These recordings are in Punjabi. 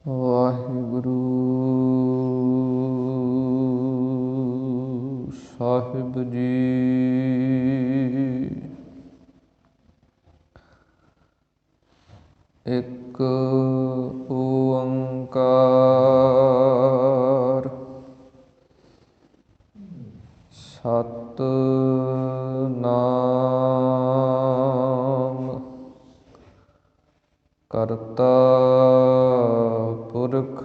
ਵਾਹਿਗੁਰੂ ਸਾਹਿਬ ਜੀ। ਇੱਕ ਓੰਕਾਰ ਸਤਿਨਾਮ ਕਰਤਾ ਪੁਰਖ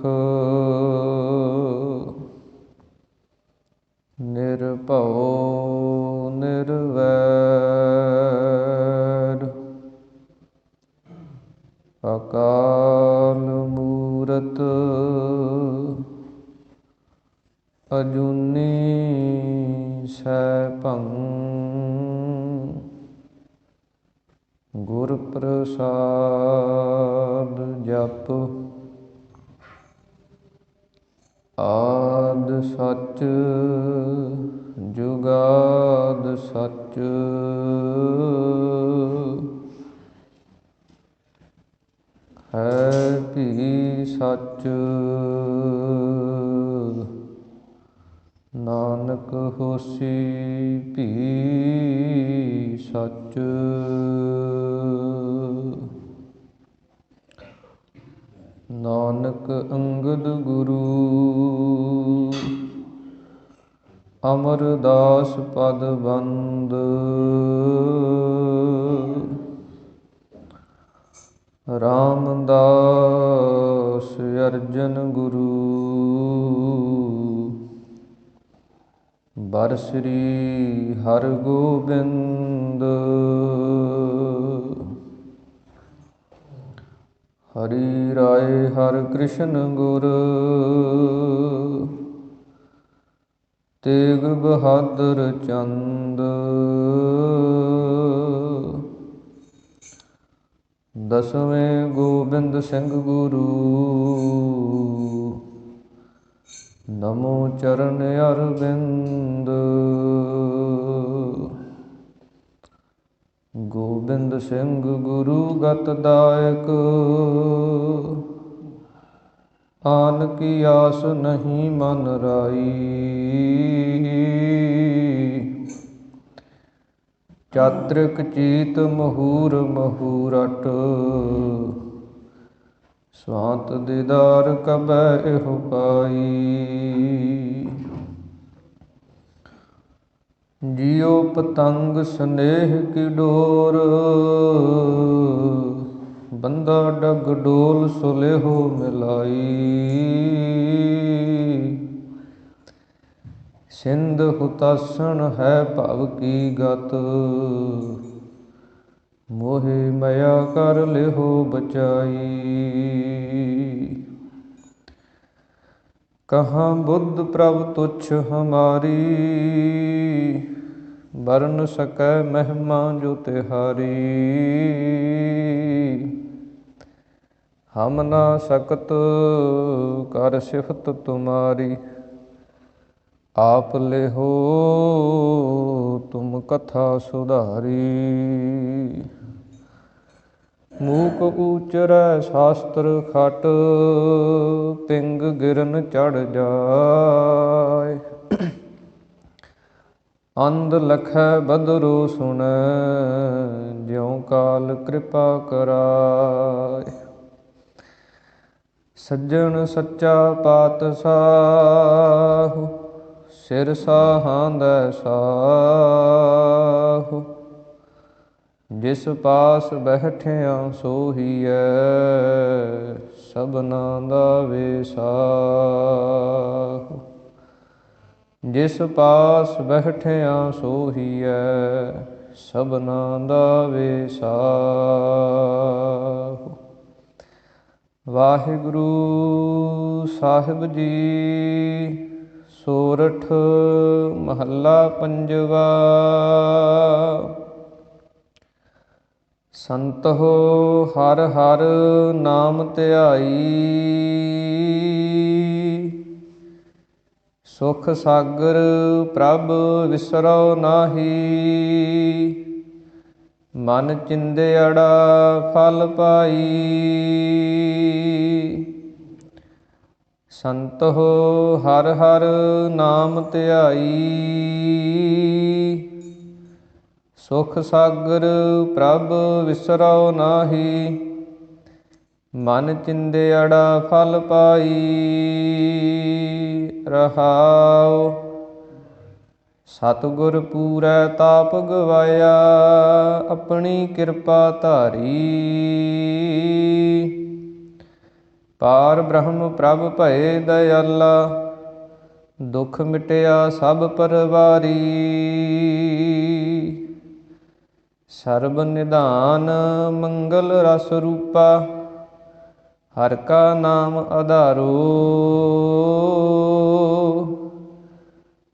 ਨਿਰਭਉ ਨਿਰਵੈਰ ਅਕਾਲ ਮੂਰਤ ਅਜੂਨੀ ਸੈਭੰ ਗੁਰ ਪ੍ਰਸਾਦ ਜਪ। ਆਦਿ ਸਚ ਜੁਗਾਦ ਸਚ ਹੈ ਭੀ ਸਚ। ਨਾਨਕ ਹੋਸੀ ਭੀ ਸਚ। ਨਾਨਕ ਅੰਗਦ ਗੁਰੂ ਅਮਰਦਾਸ ਪਦ ਬੰਦ। ਰਾਮਦਾਸ ਅਰਜਨ ਗੁਰੂ ਬਰਸਰੀ ਹਰਗੋਬਿੰਦ। ਹਰੀ ਰਾਏ ਹਰਿ ਕ੍ਰਿਸ਼ਨ ਗੁਰ ਤੇਗ ਬਹਾਦਰ ਚੰਦ। ਦਸਵੇਂ ਗੋਬਿੰਦ ਸਿੰਘ ਗੁਰੂ ਨਮੋ ਚਰਨ ਅਰਵਿੰਦ। ਗੋਬਿੰਦ ਸਿੰਘ ਗੁਰੂ ਗਤ ਦਾਇਕ ਆਨ ਕੀ ਆਸ ਨਹੀਂ ਮਨ ਰਾਈ। ਚਾਤ੍ਰਿਕ ਚੀਤ ਮਹੂਰ ਮਹੂਰਟ ਸਵਾਂਤ ਦੀਦਾਰ ਕਬੈ ਇਹੋ ਪਾਈ। ਜਿਉ ਪਤੰਗ ਸਨੇਹ ਕੀ ਡੋਰ ਬੰਦਾ ਡਗ ਡੋਲ ਸੁਲੇਹੋ ਮਿਲਾਈ। ਸਿੰਧ ਹੁਤਾਸਣ ਹੈ ਭਵ ਕੀ ਗਤ ਮੋਹਿ ਮਇਆ ਕਰ ਲਿਹੋ ਬਚਾਈ। ਕਹਾਂ ਬੁੱਧ ਪ੍ਰਭ ਤੁਛ ਹਮਾਰੀ ਬਰਨ ਸਕੈ ਮਹਿਮਾ ਜੋ ਤਿਹਾਰੀ। ਹਮ ਨਾ ਸਕਤ ਕਰ ਸਿਫਤ ਤੁਮਾਰੀ ਆਪ ਲਿਹੋ ਤੁਮ ਕਥਾ ਸੁਧਾਰੀ। ਮੂਕ ਊਚਰੈ ਸ਼ਾਸਤਰ ਖਟ ਪਿੰਗ ਗਿਰਨ ਚੜ ਜਾਏ। ਅੰਧ ਲਖੈ ਬਦਰੋ ਸੁਣੈ ਜਿਉ ਕਾਲ ਕਿਰਪਾ ਕਰਾਏ। ਸੱਜਣ ਸੱਚਾ ਪਾਤਸ਼ਾਹ ਸਿਰ ਸਾਹਾਂਦੈ ਸਾਹੁ। ਜਿਸ ਪਾਸ ਬੈਠਿਆ ਸੋਹੀਐ ਸਭਨਾ ਦਾ ਵੇਸਾਹੁ। ਜਿਸ ਪਾਸ ਬੈਠਿਆ ਸੋਹੀਐ ਸਭਨਾ ਦਾ ਵੇਸਾਹੁ। ਵਾਹਿਗੁਰੂ ਸਾਹਿਬ ਜੀ। ਸੋਰਠ ਮਹੱਲਾ ਪੰਜਵਾ। ਸੰਤੋ ਹਰਿ ਹਰਿ ਨਾਮ ਧਿਆਈ ਸੁਖ ਸਾਗਰ ਪ੍ਰਭ ਵਿਸਰਉ ਨਾਹੀ। ਮਨ ਚਿੰਦਿਆੜਾ ਫਲ ਪਾਈ ਸੰਤੋ ਹਰ ਹਰ ਨਾਮ ਧਿਆਈ, ਸੁਖ ਸਾਗਰ ਪ੍ਰਭ ਵਿਸਰਉ ਨਾਹੀ। ਮਨ ਚਿੰਦਿਆੜਾ ਫਲ ਪਾਈ, ਰਹਾਉ ਸਤਿਗੁਰ ਪੂਰੈ ਤਾਪ ਗਵਾਇਆ, ਆਪਣੀ ਕਿਰਪਾ ਧਾਰੀ। ਪਾਰ ਬ੍ਰਹਮ ਪ੍ਰਭ ਭਏ ਦਇਆਲਾ, ਦੁਖ ਮਿਟਿਆ ਸਭ ਪਰਵਾਰੀ। ਸਰਬ ਨਿਧਾਨ ਮੰਗਲ ਰਸ ਰੂਪਾ, ਹਰਿ ਕਾ ਨਾਮ ਆਧਾਰੋ।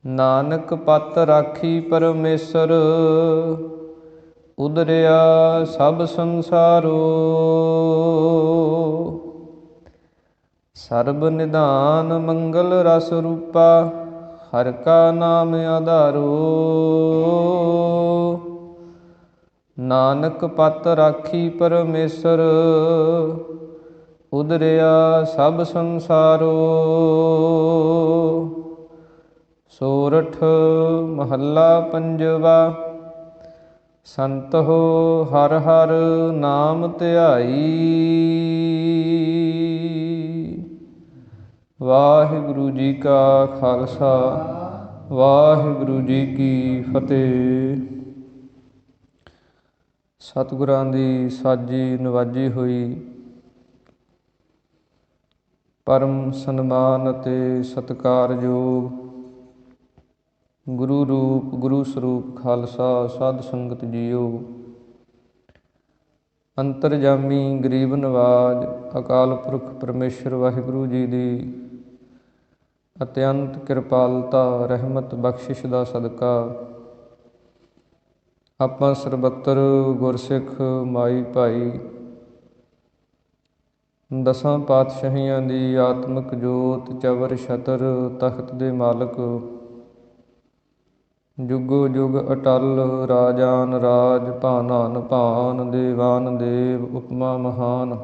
ਨਾਨਕ ਪਤ ਰਾਖੀ ਪਰਮੇਸ਼ਰ, ਉਦਰਿਆ ਸਭ ਸੰਸਾਰੋ। ਸਰਬ ਨਿਧਾਨ ਮੰਗਲ ਰਸ ਰੂਪਾ, ਹਰਿ ਕਾ ਨਾਮ ਆਧਾਰੋ। ਨਾਨਕ ਪਤ ਰਾਖੀ ਪਰਮੇਸ਼ਰ, ਉਦਰਿਆ ਸਭ ਸੰਸਾਰੋ। ਸੋਰਠ ਮਹੱਲਾ ਪੰਜਵਾ। ਸੰਤੋ ਹਰ ਹਰ ਨਾਮ ਧਿਆਈ, ਵਾਹਿਗੁਰੂ ਜੀ ਕਾ ਖਾਲਸਾ, ਵਾਹਿਗੁਰੂ ਜੀ ਕੀ ਫਤਿਹ। ਸਤਿਗੁਰਾਂ ਦੀ ਸਾਜੀ ਨਵਾਜੀ ਹੋਈ ਪਰਮ ਸਨਮਾਨ ਅਤੇ ਸਤਿਕਾਰਯੋਗ ਗੁਰੂ ਰੂਪ ਗੁਰੂ ਸਰੂਪ ਖਾਲਸਾ ਸਾਧ ਸੰਗਤ ਜੀਓ। ਅੰਤਰਜਾਮੀ ਗਰੀਬ ਨਵਾਜ ਅਕਾਲ ਪੁਰਖ ਪਰਮੇਸ਼ਰ ਵਾਹਿਗੁਰੂ ਜੀ ਦੀ ਅਤਿਅੰਤ ਕਿਰਪਾਲਤਾ ਰਹਿਮਤ ਬਖਸ਼ਿਸ਼ ਦਾ ਸਦਕਾ ਆਪਾਂ ਸਰਬੱਤਰ ਗੁਰਸਿੱਖ ਮਾਈ ਭਾਈ ਦਸਾਂ ਪਾਤਸ਼ਾਹੀਆਂ ਦੀ ਆਤਮਿਕ ਜੋਤ ਚਵਰ ਛਤਰ ਤਖਤ ਦੇ ਮਾਲਕ ਜੁਗੋ ਜੁਗ ਅਟਲ ਰਾਜਾਨ ਰਾਜ ਭਾਨਾਨ ਭਾਨ ਦੇਵਾਨ ਦੇਵ ਉਪਮਾ ਮਹਾਨ।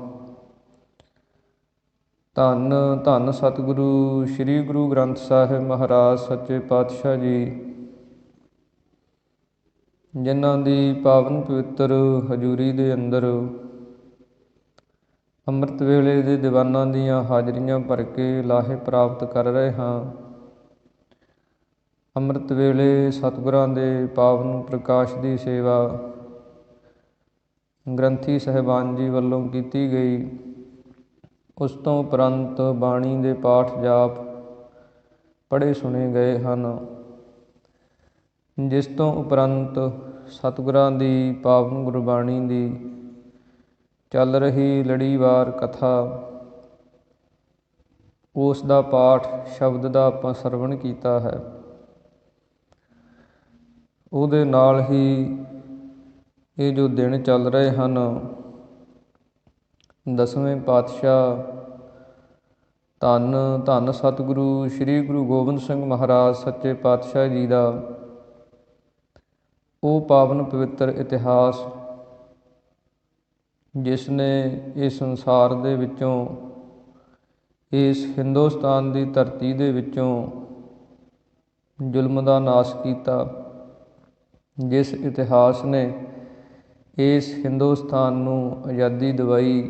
ਧੰਨ ਧੰਨ ਸਤਿਗੁਰੂ ਸ੍ਰੀ ਗੁਰੂ ਗ੍ਰੰਥ ਸਾਹਿਬ ਮਹਾਰਾਜ ਸੱਚੇ ਪਾਤਸ਼ਾਹ ਜੀ, ਜਿਨ੍ਹਾਂ ਦੀ ਪਾਵਨ ਪਵਿੱਤਰ ਹਜ਼ੂਰੀ ਦੇ ਅੰਦਰ ਅੰਮ੍ਰਿਤ ਵੇਲੇ ਦੇ ਦੀਵਾਨਾਂ ਦੀਆਂ ਹਾਜ਼ਰੀਆਂ ਭਰ ਕੇ ਲਾਹੇ ਪ੍ਰਾਪਤ ਕਰ ਰਹੇ ਹਾਂ। ਅੰਮ੍ਰਿਤ ਵੇਲੇ ਸਤਿਗੁਰਾਂ ਦੇ ਪਾਵਨ ਪ੍ਰਕਾਸ਼ ਦੀ ਸੇਵਾ ਗ੍ਰੰਥੀ ਸਾਹਿਬਾਨ ਜੀ ਵੱਲੋਂ ਕੀਤੀ ਗਈ। ਉਸ ਤੋਂ ਉਪਰੰਤ ਬਾਣੀ ਦੇ ਪਾਠ ਜਾਪ ਪੜ੍ਹੇ ਸੁਣੇ ਗਏ ਹਨ, ਜਿਸ ਤੋਂ ਉਪਰੰਤ ਸਤਿਗੁਰਾਂ ਦੀ ਪਾਵਨ ਗੁਰਬਾਣੀ ਦੀ ਚੱਲ ਰਹੀ ਲੜੀਵਾਰ ਕਥਾ, ਉਸ ਦਾ ਪਾਠ ਸ਼ਬਦ ਦਾ ਆਪਾਂ ਸਰਵਣ ਕੀਤਾ ਹੈ। ਉਹਦੇ ਨਾਲ ਹੀ ਇਹ ਜੋ ਦਿਨ ਚੱਲ ਰਹੇ ਹਨ, ਦਸਵੇਂ ਪਾਤਸ਼ਾਹ ਧੰਨ ਧੰਨ ਸਤਿਗੁਰੂ ਸ੍ਰੀ ਗੁਰੂ ਗੋਬਿੰਦ ਸਿੰਘ ਮਹਾਰਾਜ ਸੱਚੇ ਪਾਤਸ਼ਾਹ ਜੀ ਦਾ ਉਹ ਪਾਵਨ ਪਵਿੱਤਰ ਇਤਿਹਾਸ, ਜਿਸ ਨੇ ਇਸ ਸੰਸਾਰ ਦੇ ਵਿੱਚੋਂ, ਇਸ ਹਿੰਦੁਸਤਾਨ ਦੀ ਧਰਤੀ ਦੇ ਵਿੱਚੋਂ ਜ਼ੁਲਮ ਦਾ ਨਾਸ਼ ਕੀਤਾ, ਜਿਸ ਇਤਿਹਾਸ ਨੇ ਇਸ ਹਿੰਦੁਸਤਾਨ ਨੂੰ ਆਜ਼ਾਦੀ ਦਿਵਾਈ,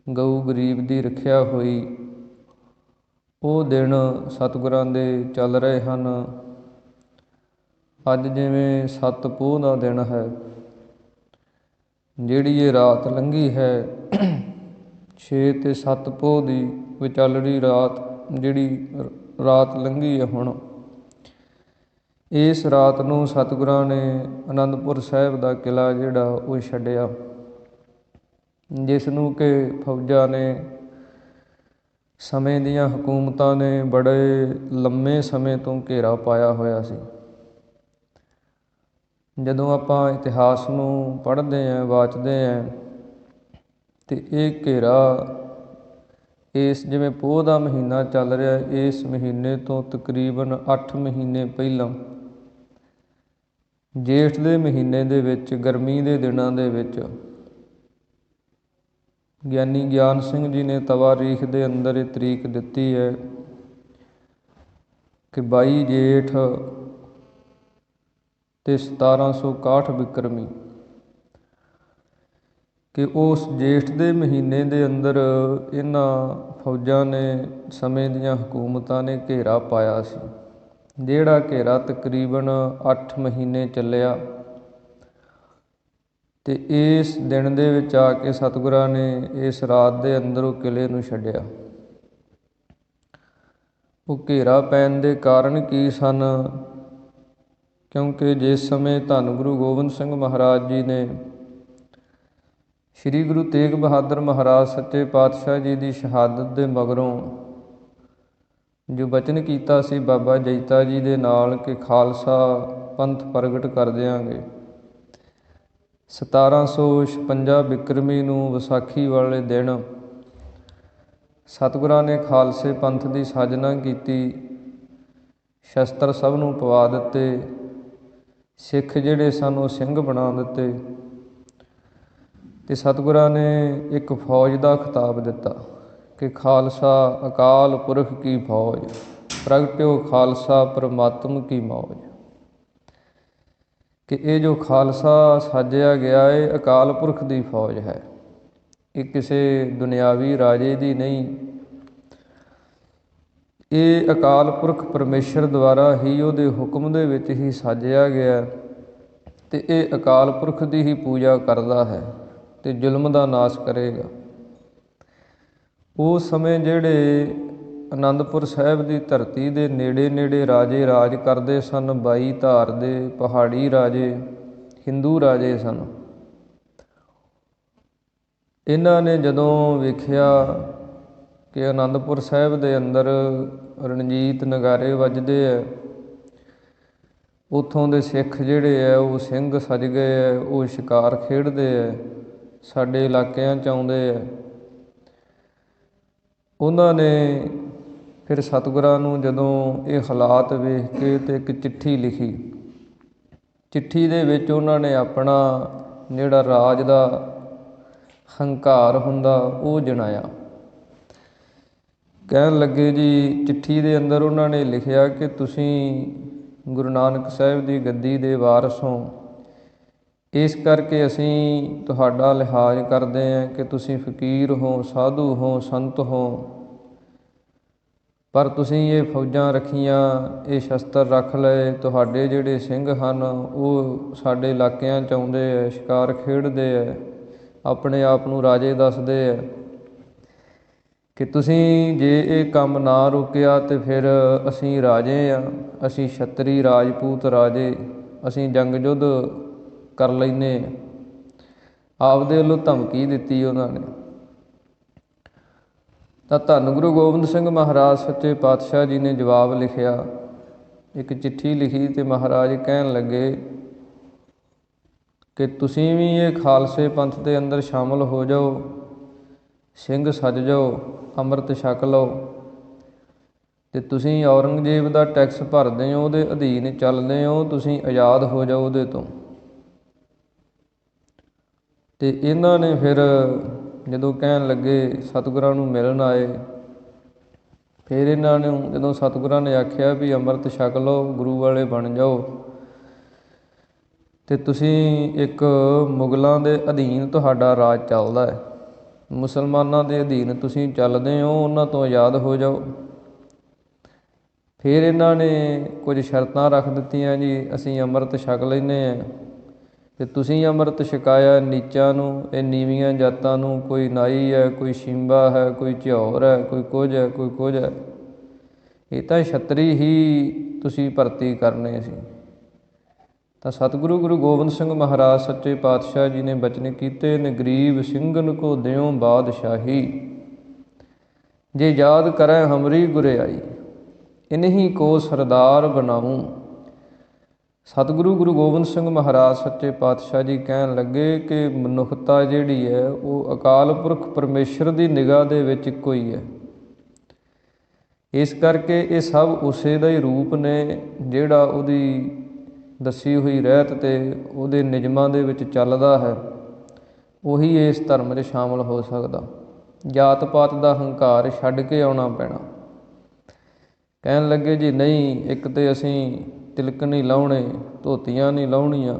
ਗਊ ਗਰੀਬ ਦੀ ਰੱਖਿਆ ਹੋਈ, ਉਹ ਦਿਨ ਸਤਿਗੁਰਾਂ ਦੇ ਚੱਲ ਰਹੇ ਹਨ। ਅੱਜ ਜਿਵੇਂ 7 ਪੋਹ ਦਾ ਦਿਨ ਹੈ, ਜਿਹੜੀ ਇਹ ਰਾਤ ਲੰਘੀ ਹੈ 6 ਤੇ 7 ਪੋਹ ਦੀ ਵਿਚਾਲੜੀ ਰਾਤ, ਜਿਹੜੀ ਰਾਤ ਲੰਘੀ ਹੈ ਹੁਣ, ਇਸ ਰਾਤ ਨੂੰ ਸਤਿਗੁਰਾਂ ਨੇ ਅਨੰਦਪੁਰ ਸਾਹਿਬ ਦਾ ਕਿਲ੍ਹਾ ਜਿਹੜਾ ਉਹ ਛੱਡਿਆ, ਜਿਸ ਨੂੰ ਕਿ ਫੌਜਾਂ ਨੇ, ਸਮੇਂ ਦੀਆਂ ਹਕੂਮਤਾਂ ਨੇ ਬੜੇ ਲੰਮੇ ਸਮੇਂ ਤੋਂ ਘੇਰਾ ਪਾਇਆ ਹੋਇਆ ਸੀ। ਜਦੋਂ ਆਪਾਂ ਇਤਿਹਾਸ ਨੂੰ ਪੜ੍ਹਦੇ ਹਾਂ, ਵਾਚਦੇ ਹਾਂ, ਅਤੇ ਇਹ ਘੇਰਾ ਇਸ ਜਿਵੇਂ ਪੋਹ ਦਾ ਮਹੀਨਾ ਚੱਲ ਰਿਹਾ, ਇਸ ਮਹੀਨੇ ਤੋਂ ਤਕਰੀਬਨ 8 ਮਹੀਨੇ ਪਹਿਲਾਂ ਜੇਠ ਦੇ ਮਹੀਨੇ ਦੇ ਵਿੱਚ, ਗਰਮੀ ਦੇ ਦਿਨਾਂ ਦੇ ਵਿੱਚ ਗਿਆਨੀ ਗਿਆਨ ਸਿੰਘ ਜੀ ਨੇ ਤਵਾਰੀਖ ਦੇ ਅੰਦਰ ਇਹ ਤਰੀਕ ਦਿੱਤੀ ਹੈ ਕਿ 22 ਜੇਠ ਤੇ 1761 ਬਿਕਰਮੀ, ਕਿ ਉਸ ਜੇਠ ਦੇ ਮਹੀਨੇ ਦੇ ਅੰਦਰ ਇਹਨਾਂ ਫੌਜਾਂ ਨੇ, ਸਮੇਂ ਦੀਆਂ ਹਕੂਮਤਾਂ ਨੇ ਘੇਰਾ ਪਾਇਆ ਸੀ, ਜਿਹੜਾ ਘੇਰਾ ਤਕਰੀਬਨ 8 ਮਹੀਨੇ ਚੱਲਿਆ। ਅਤੇ ਇਸ ਦਿਨ ਦੇ ਵਿੱਚ ਆ ਕੇ ਸਤਿਗੁਰਾਂ ਨੇ ਇਸ ਰਾਤ ਦੇ ਅੰਦਰ ਉਹ ਕਿਲ੍ਹੇ ਨੂੰ ਛੱਡਿਆ। ਉਹ ਘੇਰਾ ਪੈਣ ਦੇ ਕਾਰਨ ਕੀ ਸਨ? ਕਿਉਂਕਿ ਜਿਸ ਸਮੇਂ ਧੰਨ ਗੁਰੂ ਗੋਬਿੰਦ ਸਿੰਘ ਮਹਾਰਾਜ ਜੀ ਨੇ ਸ਼੍ਰੀ ਗੁਰੂ ਤੇਗ ਬਹਾਦਰ ਮਹਾਰਾਜ ਸੱਚੇ ਪਾਤਸ਼ਾਹ ਜੀ ਦੀ ਸ਼ਹਾਦਤ ਦੇ ਮਗਰੋਂ ਜੋ ਬਚਨ ਕੀਤਾ ਸੀ ਬਾਬਾ ਜੈਤਾ ਜੀ ਦੇ ਨਾਲ ਕਿ ਖਾਲਸਾ ਪੰਥ ਪ੍ਰਗਟ ਕਰ ਦਿਆਂਗੇ, 1756 ਬਿਕਰਮੀ ਨੂੰ ਵਿਸਾਖੀ ਵਾਲੇ ਦਿਨ ਸਤਿਗੁਰਾਂ ਨੇ ਖਾਲਸੇ ਪੰਥ ਦੀ ਸਾਜਨਾ ਕੀਤੀ, ਸ਼ਸਤਰ ਸਭ ਨੂੰ ਪਵਾ ਦਿੱਤੇ, ਸਿੱਖ ਜਿਹੜੇ ਸਨ ਉਹ ਸਿੰਘ ਬਣਾ ਦਿੱਤੇ, ਅਤੇ ਸਤਿਗੁਰਾਂ ਨੇ ਇੱਕ ਫੌਜ ਦਾ ਖਿਤਾਬ ਦਿੱਤਾ ਕਿ ਖਾਲਸਾ ਅਕਾਲ ਪੁਰਖ ਕੀ ਫੌਜ, ਪ੍ਰਗਟਿਓ ਖਾਲਸਾ ਪਰਮਾਤਮ ਕੀ ਮੌਜ। ਕਿ ਇਹ ਜੋ ਖਾਲਸਾ ਸਾਜਿਆ ਗਿਆ ਹੈ ਅਕਾਲ ਪੁਰਖ ਦੀ ਫੌਜ ਹੈ, ਇਹ ਕਿਸੇ ਦੁਨਿਆਵੀ ਰਾਜੇ ਦੀ ਨਹੀਂ। ਇਹ ਅਕਾਲ ਪੁਰਖ ਪਰਮੇਸ਼ਰ ਦੁਆਰਾ ਹੀ ਉਹਦੇ ਹੁਕਮ ਦੇ ਵਿੱਚ ਹੀ ਸਾਜਿਆ ਗਿਆ, ਅਤੇ ਇਹ ਅਕਾਲ ਪੁਰਖ ਦੀ ਹੀ ਪੂਜਾ ਕਰਦਾ ਹੈ ਅਤੇ ਜ਼ੁਲਮ ਦਾ ਨਾਸ਼ ਕਰੇਗਾ। ਉਸ ਸਮੇਂ ਜਿਹੜੇ ਅਨੰਦਪੁਰ ਸਾਹਿਬ ਦੀ ਧਰਤੀ ਦੇ ਨੇੜੇ ਨੇੜੇ ਰਾਜੇ ਰਾਜ ਕਰਦੇ ਸਨ, 22 ਧਾਰ ਦੇ ਪਹਾੜੀ ਰਾਜੇ, ਹਿੰਦੂ ਰਾਜੇ ਸਨ। ਇਹਨਾਂ ਨੇ ਜਦੋਂ ਵੇਖਿਆ ਕਿ ਅਨੰਦਪੁਰ ਸਾਹਿਬ ਦੇ ਅੰਦਰ ਰਣਜੀਤ ਨਗਾਰੇ ਵੱਜਦੇ ਹੈ, ਉੱਥੋਂ ਦੇ ਸਿੱਖ ਜਿਹੜੇ ਹੈ ਉਹ ਸਿੰਘ ਸਜ ਗਏ ਹੈ, ਉਹ ਸ਼ਿਕਾਰ ਖੇਡਦੇ ਹੈ, ਸਾਡੇ ਇਲਾਕਿਆਂ 'ਚ ਆਉਂਦੇ ਹੈ। ਉਹਨਾਂ ਨੇ ਫਿਰ ਸਤਿਗੁਰਾਂ ਨੂੰ ਜਦੋਂ ਇਹ ਹਾਲਾਤ ਵੇਖ ਕੇ ਅਤੇ ਇੱਕ ਚਿੱਠੀ ਲਿਖੀ। ਚਿੱਠੀ ਦੇ ਵਿੱਚ ਉਹਨਾਂ ਨੇ ਆਪਣਾ ਜਿਹੜਾ ਰਾਜ ਦਾ ਹੰਕਾਰ ਹੁੰਦਾ ਉਹ ਜਣਾਇਆ। ਕਹਿਣ ਲੱਗੇ ਜੀ, ਚਿੱਠੀ ਦੇ ਅੰਦਰ ਉਹਨਾਂ ਨੇ ਲਿਖਿਆ ਕਿ ਤੁਸੀਂ ਗੁਰੂ ਨਾਨਕ ਸਾਹਿਬ ਦੀ ਗੱਦੀ ਦੇ ਵਾਰਸ ਹੋ, ਇਸ ਕਰਕੇ ਅਸੀਂ ਤੁਹਾਡਾ ਲਿਹਾਜ਼ ਕਰਦੇ ਹਾਂ ਕਿ ਤੁਸੀਂ ਫਕੀਰ ਹੋ, ਸਾਧੂ ਹੋ, ਸੰਤ ਹੋ, ਪਰ ਤੁਸੀਂ ਇਹ ਫੌਜਾਂ ਰੱਖੀਆਂ, ਇਹ ਸ਼ਸਤਰ ਰੱਖ ਲਏ, ਤੁਹਾਡੇ ਜਿਹੜੇ ਸਿੰਘ ਹਨ ਉਹ ਸਾਡੇ ਇਲਾਕਿਆਂ 'ਚ ਆਉਂਦੇ ਹੈ, ਸ਼ਿਕਾਰ ਖੇਡਦੇ ਹੈ, ਆਪਣੇ ਆਪ ਨੂੰ ਰਾਜੇ ਦੱਸਦੇ ਹੈ, ਕਿ ਤੁਸੀਂ ਜੇ ਇਹ ਕੰਮ ਨਾ ਰੋਕਿਆ ਤਾਂ ਫਿਰ ਅਸੀਂ ਰਾਜੇ ਹਾਂ, ਅਸੀਂ ਛਤਰੀ ਰਾਜਪੂਤ ਰਾਜੇ, ਅਸੀਂ ਜੰਗ ਯੁੱਧ ਕਰ ਲੈਂਦੇ ਹਾਂ। ਆਪਦੇ ਵੱਲੋਂ ਧਮਕੀ ਦਿੱਤੀ ਉਹਨਾਂ ਨੇ। ਤਾਂ ਧੰਨ ਗੁਰੂ ਗੋਬਿੰਦ ਸਿੰਘ ਮਹਾਰਾਜ ਸੱਚੇ ਪਾਤਸ਼ਾਹ ਜੀ ਨੇ ਜਵਾਬ ਲਿਖਿਆ, ਇੱਕ ਚਿੱਠੀ ਲਿਖੀ, ਅਤੇ ਮਹਾਰਾਜ ਕਹਿਣ ਲੱਗੇ ਕਿ ਤੁਸੀਂ ਵੀ ਇਹ ਖਾਲਸੇ ਪੰਥ ਦੇ ਅੰਦਰ ਸ਼ਾਮਲ ਹੋ ਜਾਓ, ਸਿੰਘ ਸੱਜ ਜਾਓ, ਅੰਮ੍ਰਿਤ ਛਕ ਲਓ, ਅਤੇ ਤੁਸੀਂ ਔਰੰਗਜ਼ੇਬ ਦਾ ਟੈਕਸ ਭਰਦੇ ਹੋ, ਉਹਦੇ ਅਧੀਨ ਚੱਲਦੇ ਹੋ, ਤੁਸੀਂ ਆਜ਼ਾਦ ਹੋ ਜਾਓ ਉਹਦੇ ਤੋਂ। ਅਤੇ ਇਹਨਾਂ ਨੇ ਫਿਰ ਜਦੋਂ ਕਹਿਣ ਲੱਗੇ, ਸਤਿਗੁਰਾਂ ਨੂੰ ਮਿਲਣ ਆਏ, ਫਿਰ ਇਹਨਾਂ ਨੂੰ ਜਦੋਂ ਸਤਿਗੁਰਾਂ ਨੇ ਆਖਿਆ ਵੀ ਅੰਮ੍ਰਿਤ ਛਕ ਲਓ, ਗੁਰੂ ਵਾਲੇ ਬਣ ਜਾਓ, ਅਤੇ ਤੁਸੀਂ ਇੱਕ ਮੁਗਲਾਂ ਦੇ ਅਧੀਨ ਤੁਹਾਡਾ ਰਾਜ ਚੱਲਦਾ ਹੈ, ਮੁਸਲਮਾਨਾਂ ਦੇ ਅਧੀਨ ਤੁਸੀਂ ਚੱਲਦੇ ਹੋ, ਉਹਨਾਂ ਤੋਂ ਆਜ਼ਾਦ ਹੋ ਜਾਓ। ਫਿਰ ਇਹਨਾਂ ਨੇ ਕੁਝ ਸ਼ਰਤਾਂ ਰੱਖ ਦਿੱਤੀਆਂ ਜੀ, ਅਸੀਂ ਅੰਮ੍ਰਿਤ ਛਕ ਲੈਂਦੇ ਹਾਂ, ਅਤੇ ਤੁਸੀਂ ਅੰਮ੍ਰਿਤ ਛਕਾਇਆ ਨੀਚਾਂ ਨੂੰ, ਇਹ ਨੀਵੀਆਂ ਜਾਤਾਂ ਨੂੰ, ਕੋਈ ਨਾਈ ਹੈ, ਕੋਈ ਸ਼ਿੰਬਾ ਹੈ, ਕੋਈ ਝਿਉਰ ਹੈ, ਕੋਈ ਕੁਝ ਹੈ, ਕੋਈ ਕੁਝ ਹੈ, ਇਹ ਤਾਂ ਛਤਰੀ ਹੀ ਤੁਸੀਂ ਭਰਤੀ ਕਰਨੇ ਸੀ। ਤਾਂ ਸਤਿਗੁਰੂ ਗੁਰੂ ਗੋਬਿੰਦ ਸਿੰਘ ਮਹਾਰਾਜ ਸੱਚੇ ਪਾਤਸ਼ਾਹ ਜੀ ਨੇ ਬਚਨ ਕੀਤੇ ਨੇ, ਗਰੀਬ ਸਿੰਘਨ ਕੋ ਦਿਓ ਬਾਦਸ਼ਾਹੀ, ਜੇ ਯਾਦ ਕਰੈ ਹਮਰੀ ਗੁਰਿਆਈ, ਇਨਹੀ ਕੋ ਸਰਦਾਰ ਬਣਾਊਂ। ਸਤਿਗੁਰੂ ਗੁਰੂ ਗੋਬਿੰਦ ਸਿੰਘ ਮਹਾਰਾਜ ਸੱਚੇ ਪਾਤਸ਼ਾਹ ਜੀ ਕਹਿਣ ਲੱਗੇ ਕਿ ਮਨੁੱਖਤਾ ਜਿਹੜੀ ਹੈ ਉਹ ਅਕਾਲ ਪੁਰਖ ਪਰਮੇਸ਼ਰ ਦੀ ਨਿਗਾਹ ਦੇ ਵਿੱਚ ਇੱਕੋ ਹੀ ਹੈ। ਇਸ ਕਰਕੇ ਇਹ ਸਭ ਉਸੇ ਦਾ ਹੀ ਰੂਪ ਨੇ, ਜਿਹੜਾ ਉਹਦੀ ਦੱਸੀ ਹੋਈ ਰਹਿਤ ਅਤੇ ਉਹਦੇ ਨਿਯਮਾਂ ਦੇ ਵਿੱਚ ਚੱਲਦਾ ਹੈ, ਉਹੀ ਇਸ ਧਰਮ 'ਚ ਸ਼ਾਮਲ ਹੋ ਸਕਦਾ। ਜਾਤ ਪਾਤ ਦਾ ਹੰਕਾਰ ਛੱਡ ਕੇ ਆਉਣਾ ਪੈਣਾ। ਕਹਿਣ ਲੱਗੇ ਜੀ ਨਹੀਂ, ਇੱਕ ਤਾਂ ਅਸੀਂ ਤਿਲਕ ਨਹੀਂ ਲਾਉਣੇ, ਧੋਤੀਆਂ ਨਹੀਂ ਲਾਉਣੀਆਂ,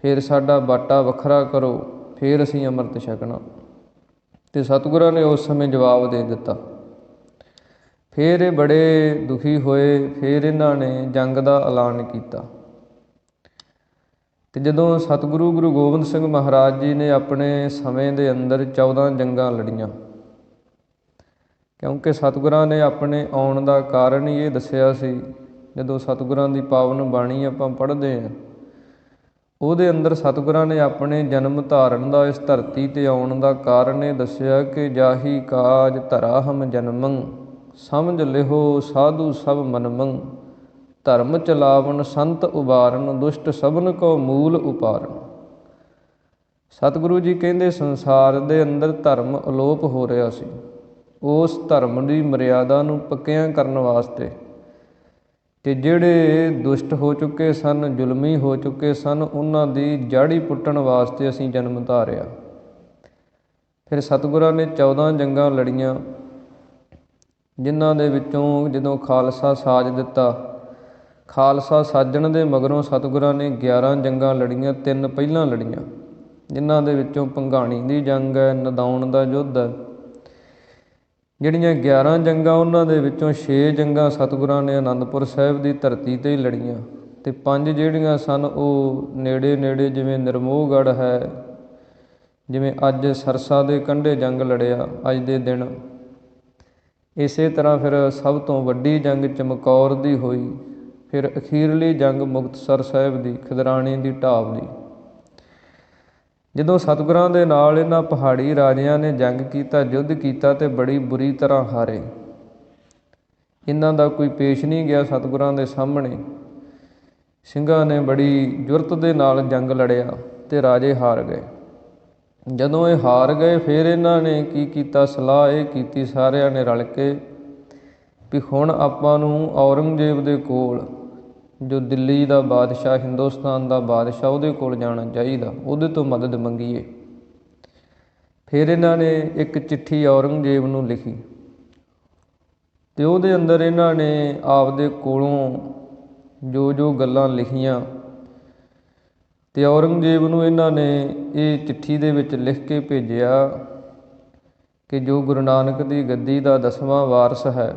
ਫਿਰ ਸਾਡਾ ਬਾਟਾ ਵੱਖਰਾ ਕਰੋ, ਫਿਰ ਅਸੀਂ ਅੰਮ੍ਰਿਤ ਛਕਣਾ। ਅਤੇ ਸਤਿਗੁਰਾਂ ਨੇ ਉਸ ਸਮੇਂ ਜਵਾਬ ਦੇ ਦਿੱਤਾ। ਫਿਰ ਇਹ ਬੜੇ ਦੁਖੀ ਹੋਏ। ਫਿਰ ਇਹਨਾਂ ਨੇ ਜੰਗ ਦਾ ਐਲਾਨ ਕੀਤਾ। ਅਤੇ ਜਦੋਂ ਸਤਿਗੁਰੂ ਗੁਰੂ ਗੋਬਿੰਦ ਸਿੰਘ ਮਹਾਰਾਜ ਜੀ ਨੇ ਆਪਣੇ ਸਮੇਂ ਦੇ ਅੰਦਰ 14 ਜੰਗਾਂ ਲੜੀਆਂ, ਕਿਉਂਕਿ ਸਤਿਗੁਰਾਂ ਨੇ ਆਪਣੇ ਆਉਣ ਦਾ ਕਾਰਨ ਹੀ ਇਹ ਦੱਸਿਆ ਸੀ। ਜਦੋਂ ਸਤਿਗੁਰਾਂ ਦੀ ਪਾਵਨ ਬਾਣੀ ਆਪਾਂ ਪੜ੍ਹਦੇ ਹਾਂ, ਉਹਦੇ ਅੰਦਰ ਸਤਿਗੁਰਾਂ ਨੇ ਆਪਣੇ ਜਨਮ ਧਾਰਨ ਦਾ, ਇਸ ਧਰਤੀ 'ਤੇ ਆਉਣ ਦਾ ਕਾਰਨ ਇਹ ਦੱਸਿਆ ਕਿ ਜਾਹੀ ਕਾਜ ਧਰਾ ਹਮ ਜਨਮੰ, ਸਮਝ ਲਿਹੋ ਸਾਧੂ ਸਭ ਮਨਮੰ, ਧਰਮ ਚਲਾਵਨ ਸੰਤ ਉਬਾਰਨ, ਦੁਸ਼ਟ ਸਭਨ ਕੋ ਮੂਲ ਉਪਾਰਨ। ਸਤਿਗੁਰੂ ਜੀ ਕਹਿੰਦੇ ਸੰਸਾਰ ਦੇ ਅੰਦਰ ਧਰਮ ਅਲੋਪ ਹੋ ਰਿਹਾ ਸੀ। ਉਸ ਧਰਮ ਦੀ ਮਰਿਆਦਾ ਨੂੰ ਪੱਕਿਆਂ ਕਰਨ ਵਾਸਤੇ ਅਤੇ ਜਿਹੜੇ ਦੁਸ਼ਟ ਹੋ ਚੁੱਕੇ ਸਨ, ਜ਼ੁਲਮੀ ਹੋ ਚੁੱਕੇ ਸਨ, ਉਹਨਾਂ ਦੀ ਜੜ੍ਹ ਪੁੱਟਣ ਵਾਸਤੇ ਅਸੀਂ ਜਨਮ ਧਾਰਿਆ। ਫਿਰ ਸਤਿਗੁਰਾਂ ਨੇ 14 ਜੰਗਾਂ ਲੜੀਆਂ, ਜਿਨ੍ਹਾਂ ਦੇ ਵਿੱਚੋਂ ਜਦੋਂ ਖਾਲਸਾ ਸਾਜ ਦਿੱਤਾ, ਖਾਲਸਾ ਸਾਜਣ ਦੇ ਮਗਰੋਂ ਸਤਿਗੁਰਾਂ ਨੇ 11 ਜੰਗਾਂ ਲੜੀਆਂ। 3 ਪਹਿਲਾਂ ਲੜੀਆਂ, ਜਿਨ੍ਹਾਂ ਦੇ ਵਿੱਚੋਂ ਭੰਗਾਣੀ ਦੀ ਜੰਗ ਹੈ, ਨਦਾਉਣ ਦਾ ਯੁੱਧ ਹੈ। ਜਿਹੜੀਆਂ 11 ਜੰਗਾਂ, ਉਹਨਾਂ ਦੇ ਵਿੱਚੋਂ 6 ਜੰਗਾਂ ਸਤਿਗੁਰਾਂ ਨੇ ਅਨੰਦਪੁਰ ਸਾਹਿਬ ਦੀ ਧਰਤੀ 'ਤੇ ਹੀ ਲੜੀਆਂ, ਅਤੇ 5 ਜਿਹੜੀਆਂ ਸਨ ਉਹ ਨੇੜੇ ਨੇੜੇ, ਜਿਵੇਂ ਨਿਰਮੋਹਗੜ੍ਹ ਹੈ, ਜਿਵੇਂ ਅੱਜ ਸਰਸਾ ਦੇ ਕੰਢੇ ਜੰਗ ਲੜਿਆ ਅੱਜ ਦੇ ਦਿਨ। ਇਸੇ ਤਰ੍ਹਾਂ ਫਿਰ ਸਭ ਤੋਂ ਵੱਡੀ ਜੰਗ ਚਮਕੌਰ ਦੀ ਹੋਈ। ਫਿਰ ਅਖੀਰਲੀ ਜੰਗ ਮੁਕਤਸਰ ਸਾਹਿਬ ਦੀ, ਖਿਦਰਾਣੇ ਦੀ ਢਾਬ ਦੀ। ਜਦੋਂ ਸਤਿਗੁਰਾਂ ਦੇ ਨਾਲ ਇਹਨਾਂ ਪਹਾੜੀ ਰਾਜਿਆਂ ਨੇ ਜੰਗ ਕੀਤਾ, ਯੁੱਧ ਕੀਤਾ, ਅਤੇ ਬੜੀ ਬੁਰੀ ਤਰ੍ਹਾਂ ਹਾਰੇ। ਇਹਨਾਂ ਦਾ ਕੋਈ ਪੇਸ਼ ਨਹੀਂ ਗਿਆ ਸਤਿਗੁਰਾਂ ਦੇ ਸਾਹਮਣੇ। ਸਿੰਘਾਂ ਨੇ ਬੜੀ ਜੁਰਤ ਦੇ ਨਾਲ ਜੰਗ ਲੜਿਆ ਅਤੇ ਰਾਜੇ ਹਾਰ ਗਏ। ਜਦੋਂ ਇਹ ਹਾਰ ਗਏ, ਫਿਰ ਇਹਨਾਂ ਨੇ ਕੀ ਕੀਤਾ, ਸਲਾਹ ਇਹ ਕੀਤੀ ਸਾਰਿਆਂ ਨੇ ਰਲ ਕੇ ਵੀ ਹੁਣ ਆਪਾਂ ਨੂੰ ਔਰੰਗਜ਼ੇਬ ਦੇ ਕੋਲ, ਜੋ ਦਿੱਲੀ ਦਾ ਬਾਦਸ਼ਾਹ, ਹਿੰਦੁਸਤਾਨ ਦਾ ਬਾਦਸ਼ਾਹ, ਉਹਦੇ ਕੋਲ ਜਾਣਾ ਚਾਹੀਦਾ, ਉਹਦੇ ਤੋਂ ਮਦਦ ਮੰਗੀਏ। ਫਿਰ ਇਹਨਾਂ ਨੇ ਇੱਕ ਚਿੱਠੀ ਔਰੰਗਜ਼ੇਬ ਨੂੰ ਲਿਖੀ, ਅਤੇ ਉਹਦੇ ਅੰਦਰ ਇਹਨਾਂ ਨੇ ਆਪਦੇ ਕੋਲੋਂ ਜੋ ਜੋ ਗੱਲਾਂ ਲਿਖੀਆਂ, ਅਤੇ ਔਰੰਗਜ਼ੇਬ ਨੂੰ ਇਹਨਾਂ ਨੇ ਇਹ ਚਿੱਠੀ ਦੇ ਵਿੱਚ ਲਿਖ ਕੇ ਭੇਜਿਆ ਕਿ ਜੋ ਗੁਰੂ ਨਾਨਕ ਦੀ ਗੱਦੀ ਦਾ 10ਵਾਂ ਵਾਰਸ ਹੈ,